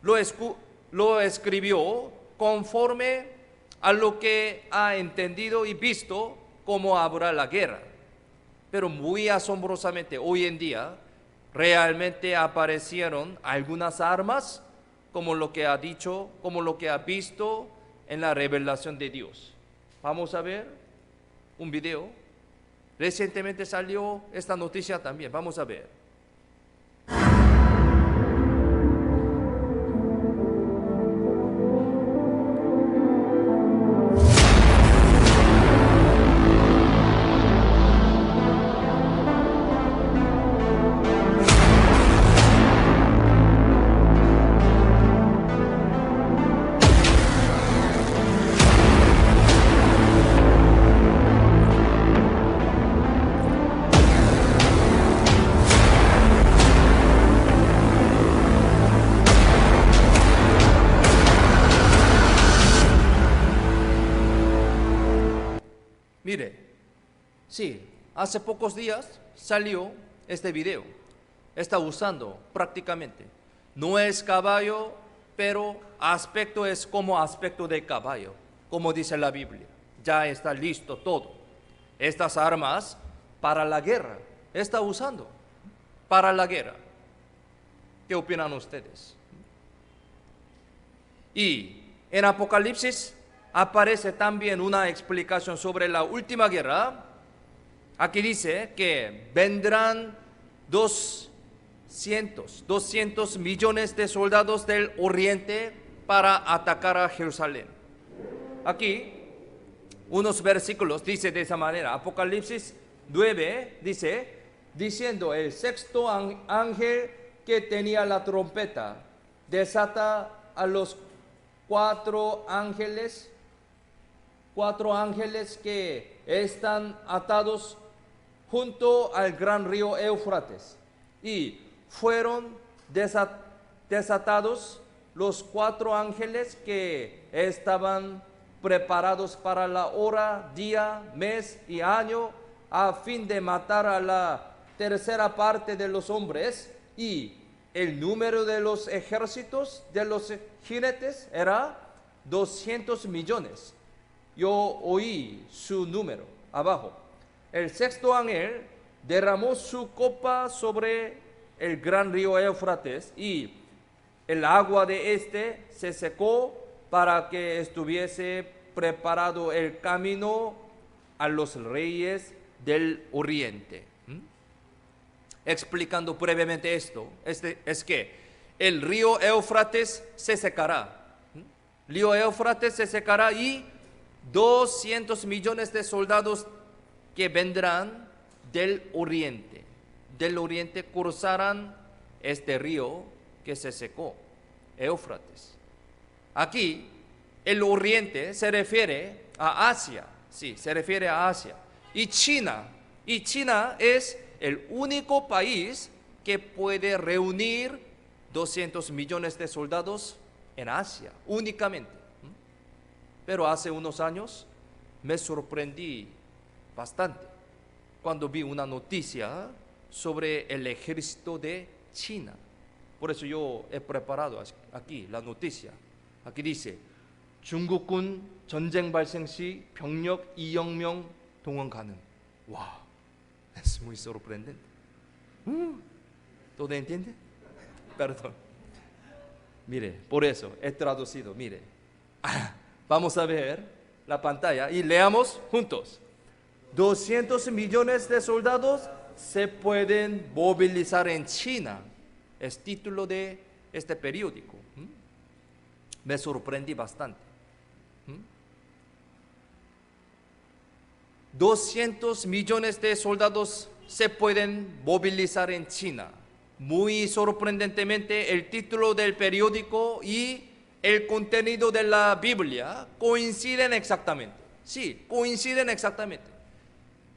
lo escribió conforme a lo que ha entendido y visto cómo habrá la guerra. Pero muy asombrosamente, hoy en día, realmente aparecieron algunas armas, como lo que ha dicho, como lo que ha visto en la revelación de Dios. Vamos a ver un video. Recientemente salió esta noticia también. Vamos a ver. Mire, sí, hace pocos días salió este video. Está usando prácticamente. No es caballo, pero aspecto es como aspecto de caballo, como dice la Biblia. Ya está listo todo. Estas armas para la guerra, está usando para la guerra. ¿Qué opinan ustedes? Y en Apocalipsis aparece también una explicación sobre la última guerra. Aquí dice que vendrán 200 millones de soldados del oriente para atacar a Jerusalén. Aquí unos versículos dice de esa manera. Apocalipsis 9 dice, diciendo: el sexto ángel que tenía la trompeta desata a los cuatro ángeles que están atados junto al gran río Éufrates, y fueron desatados los cuatro ángeles que estaban preparados para la hora, día, mes y año, a fin de matar a la tercera parte de los hombres, y el número de los ejércitos de los jinetes era 200 millones. Yo oí su número abajo. El sexto ángel derramó su copa sobre el gran río Éufrates, y el agua de este se secó para que estuviese preparado el camino a los reyes del oriente. Explicando brevemente esto, es que el río Éufrates se secará. El río Éufrates se secará y 200 millones de soldados que vendrán del oriente. del oriente cruzaran este río que se secó, Éufrates. Aquí el oriente se refiere a Asia, sí, se refiere a Asia. Y China es el único país que puede reunir 200 millones de soldados en Asia, únicamente. Pero hace unos años me sorprendí bastante cuando vi una noticia sobre el ejército de China. Por eso yo he preparado aquí la noticia. Aquí dice, 중국군 전쟁 발생 시 병력 2억 명 동원 가능. Wow, es muy sorprendente. ¿Todo entiende? Perdón. Mire, por eso he traducido, mire. Vamos a ver la pantalla y leamos juntos. 200 millones de soldados se pueden movilizar en China. Es título de este periódico. Me sorprendí bastante. 200 millones de soldados se pueden movilizar en China. Muy sorprendentemente, el título del periódico y el contenido de la Biblia coinciden exactamente. Sí, coinciden exactamente.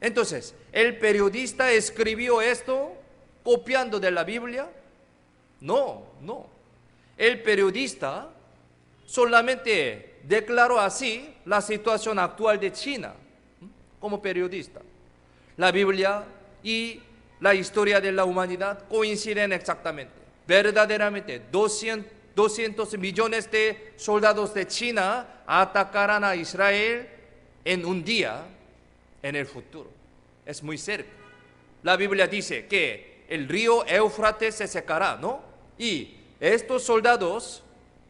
Entonces, ¿el periodista escribió esto copiando de la Biblia? No. El periodista solamente declaró así la situación actual de China como periodista. La Biblia y la historia de la humanidad coinciden exactamente. Verdaderamente, 200 millones de soldados de China atacarán a Israel en un día en el futuro. Es muy cerca. La Biblia dice que el río Éufrates se secará, ¿no? Y estos soldados,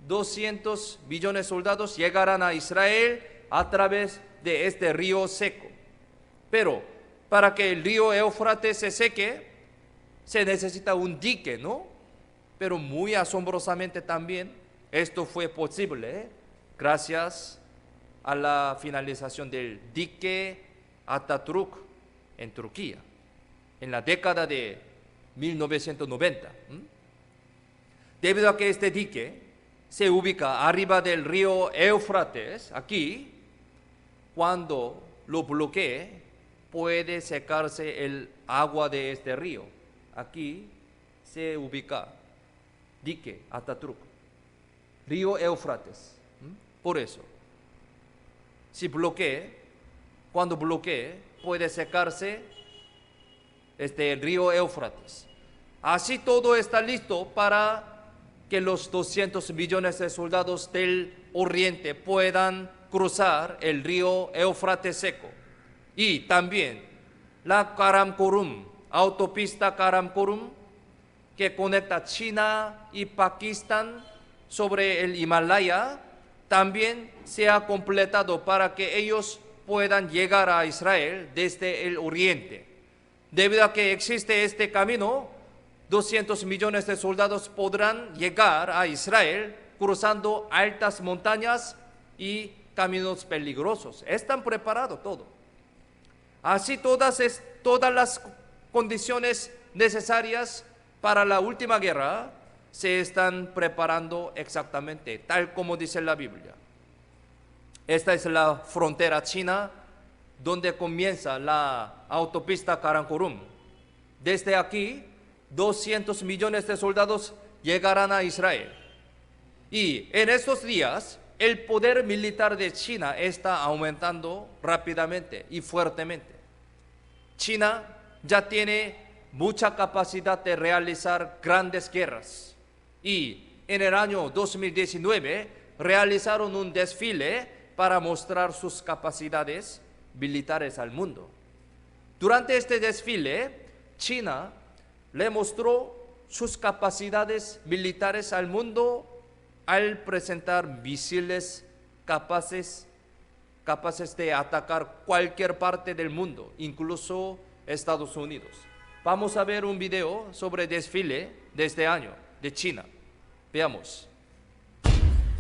200 millones de soldados, llegarán a Israel a través de este río seco. Pero para que el río Éufrates se seque, se necesita un dique, ¿no? Pero muy asombrosamente también, esto fue posible gracias a la finalización del dique Atatürk en Turquía, en la década de 1990. Debido a que este dique se ubica arriba del río Éufrates, aquí, cuando lo bloquee, puede secarse el agua de este río. Aquí se ubica dique Atatürk, río Éufrates. Por eso, si cuando bloquee, puede secarse el río Éufrates. Así todo está listo para que los 200 millones de soldados del oriente puedan cruzar el río Éufrates seco. Y también la Karakorum, autopista Karakorum, que conecta China y Pakistán sobre el Himalaya, también se ha completado para que ellos puedan llegar a Israel desde el oriente. Debido a que existe este camino, 200 millones de soldados podrán llegar a Israel cruzando altas montañas y caminos peligrosos. Están preparados todo. Así todas las condiciones necesarias para la última guerra se están preparando exactamente, tal como dice la Biblia. Esta es la frontera china donde comienza la autopista Karakorum. Desde aquí, 200 millones de soldados llegarán a Israel. Y en estos días, el poder militar de China está aumentando rápidamente y fuertemente. China ya tiene mucha capacidad de realizar grandes guerras. Y en el año 2019 realizaron un desfile para mostrar sus capacidades militares al mundo. Durante este desfile, China le mostró sus capacidades militares al mundo al presentar misiles capaces de atacar cualquier parte del mundo, incluso Estados Unidos. Vamos a ver un video sobre el desfile de este año de China. Veamos.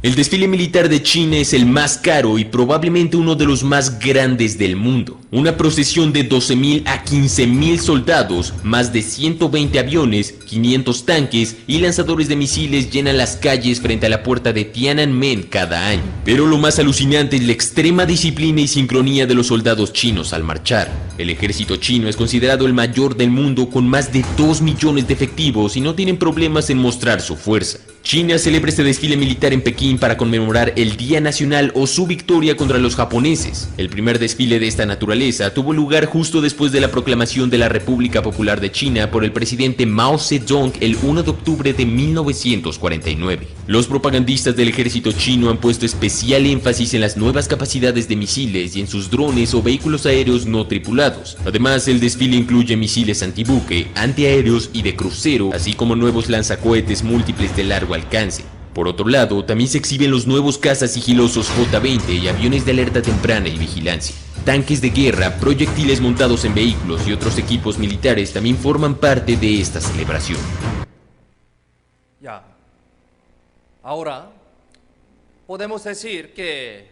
El desfile militar de China es el más caro y probablemente uno de los más grandes del mundo. Una procesión de 12.000 a 15.000 soldados, más de 120 aviones, 500 tanques y lanzadores de misiles llenan las calles frente a la puerta de Tiananmen cada año. Pero lo más alucinante es la extrema disciplina y sincronía de los soldados chinos al marchar. El ejército chino es considerado el mayor del mundo con más de 2 millones de efectivos y no tienen problemas en mostrar su fuerza. China celebra este desfile militar en Pekín para conmemorar el Día Nacional o su victoria contra los japoneses. El primer desfile de esta naturaleza tuvo lugar justo después de la proclamación de la República Popular de China por el presidente Mao Zedong el 1 de octubre de 1949. Los propagandistas del ejército chino han puesto especial énfasis en las nuevas capacidades de misiles y en sus drones o vehículos aéreos no tripulados. Además, el desfile incluye misiles antibuque, antiaéreos y de crucero, así como nuevos lanzacohetes múltiples de largo alcance. Por otro lado, también se exhiben los nuevos cazas sigilosos J-20 y aviones de alerta temprana y vigilancia. Tanques de guerra, proyectiles montados en vehículos y otros equipos militares también forman parte de esta celebración. Ya. Ahora, podemos decir que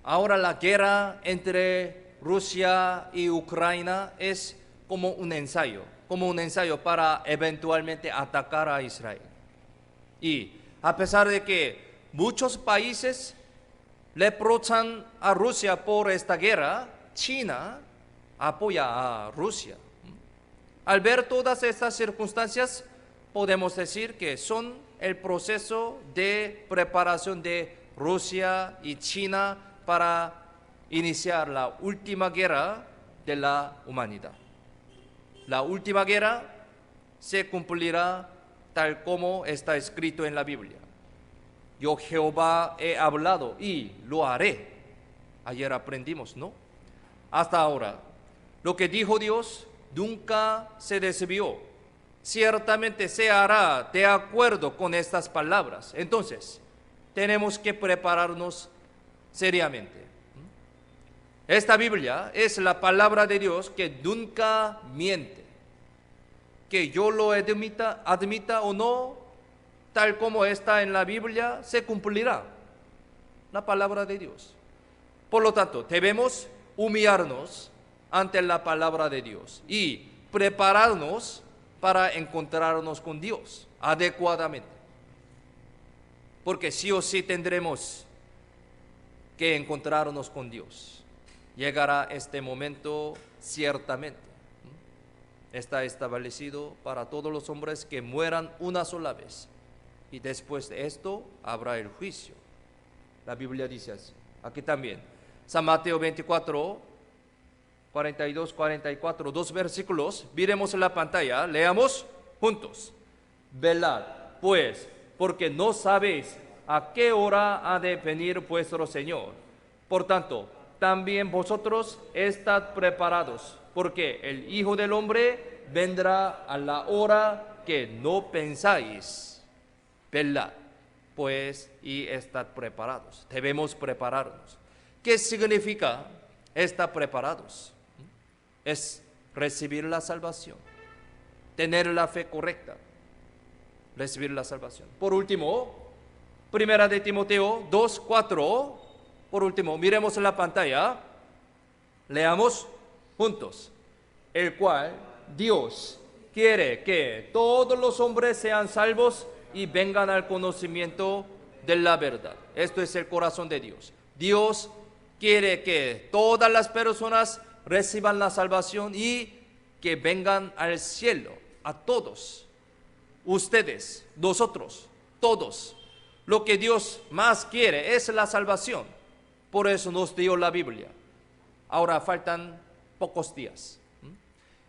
ahora la guerra entre Rusia y Ucrania es como un ensayo para eventualmente atacar a Israel. Y a pesar de que muchos países reprochan a Rusia por esta guerra, China apoya a Rusia. Al ver todas estas circunstancias, podemos decir que son el proceso de preparación de Rusia y China para iniciar la última guerra de la humanidad. La última guerra se cumplirá tal como está escrito en la Biblia. Yo Jehová he hablado y lo haré. Ayer aprendimos, ¿no? Hasta ahora, lo que dijo Dios nunca se desvió. Ciertamente se hará de acuerdo con estas palabras. Entonces, tenemos que prepararnos seriamente. Esta Biblia es la palabra de Dios que nunca miente. Que yo lo admita o no, tal como está en la Biblia, se cumplirá la palabra de Dios. Por lo tanto, debemos humillarnos ante la palabra de Dios y prepararnos para encontrarnos con Dios adecuadamente. Porque sí o sí tendremos que encontrarnos con Dios. Llegará este momento ciertamente. Está establecido para todos los hombres que mueran una sola vez. Y después de esto habrá el juicio. La Biblia dice así. Aquí también. San Mateo 24, 42, 44, 2 versículos. Miremos en la pantalla. Leamos juntos. Velad, pues, porque no sabéis a qué hora ha de venir vuestro Señor. Por tanto, también vosotros estad preparados, porque el Hijo del Hombre vendrá a la hora que no pensáis. Velad, pues, y estad preparados. Debemos prepararnos. ¿Qué significa estar preparados? Es recibir la salvación, tener la fe correcta, recibir la salvación. Por último, Primera de Timoteo 2:4. Por último, miremos en la pantalla, leamos juntos. El cual Dios quiere que todos los hombres sean salvos y vengan al conocimiento de la verdad. Esto es el corazón de Dios. Dios quiere que todas las personas reciban la salvación y que vengan al cielo, a todos. Ustedes, nosotros, todos. Lo que Dios más quiere es la salvación. Por eso nos dio la Biblia. Ahora faltan pocos días.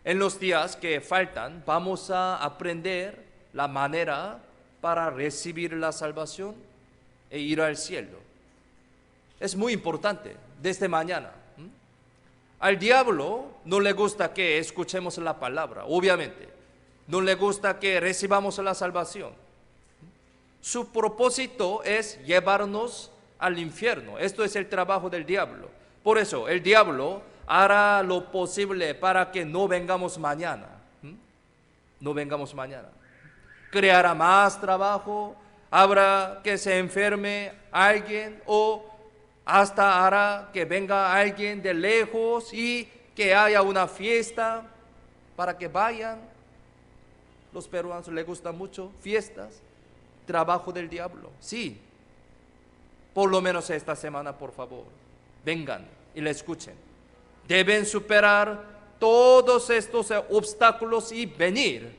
En los días que faltan vamos a aprender la manera para recibir la salvación e ir al cielo. Es muy importante desde mañana. Al diablo no le gusta que escuchemos la palabra, obviamente. No le gusta que recibamos la salvación. Su propósito es llevarnos al infierno. Esto es el trabajo del diablo. Por eso el diablo hará lo posible para que no vengamos mañana. No vengamos mañana. Creará más trabajo, habrá que se enferme alguien o hasta hará que venga alguien de lejos y que haya una fiesta para que vayan. Los peruanos les gustan mucho fiestas, trabajo del diablo. Sí, por lo menos esta semana, por favor, vengan y le escuchen. Deben superar todos estos obstáculos y venir.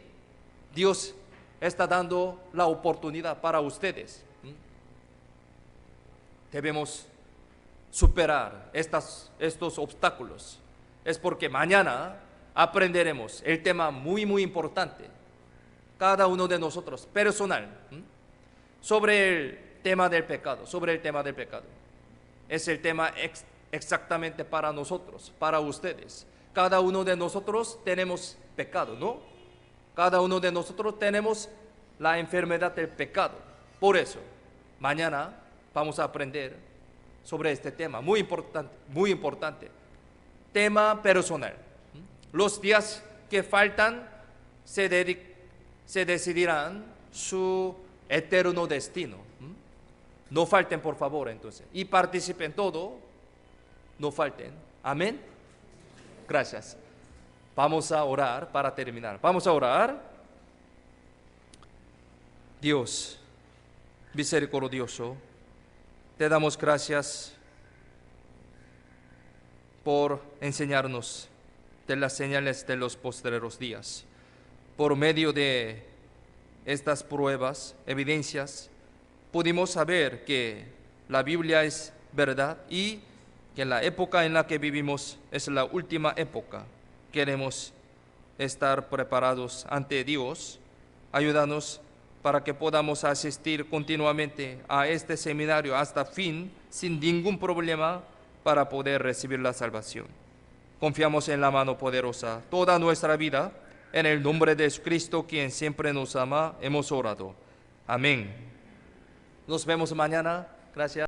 Dios está dando la oportunidad para ustedes. Debemos superar estos obstáculos. Es porque mañana aprenderemos el tema muy importante, cada uno de nosotros, personal, sobre el tema del pecado, Es el tema exactamente para nosotros, para ustedes. Cada uno de nosotros tenemos pecado, ¿no? Cada uno de nosotros tenemos la enfermedad del pecado. Por eso, mañana vamos a aprender sobre este tema, muy importante. Tema personal. Los días que faltan se decidirán su eterno destino. No falten, por favor, entonces. Y participen todo. No falten. Amén. Gracias. Vamos a orar para terminar. Vamos a orar. Dios, misericordioso, te damos gracias por enseñarnos de las señales de los postreros días. Por medio de estas pruebas, evidencias, pudimos saber que la Biblia es verdad y que la época en la que vivimos es la última época. Queremos estar preparados ante Dios. Ayúdanos para que podamos asistir continuamente a este seminario hasta fin, sin ningún problema, para poder recibir la salvación. Confiamos en la mano poderosa toda nuestra vida. En el nombre de Jesucristo, quien siempre nos ama, hemos orado. Amén. Nos vemos mañana. Gracias.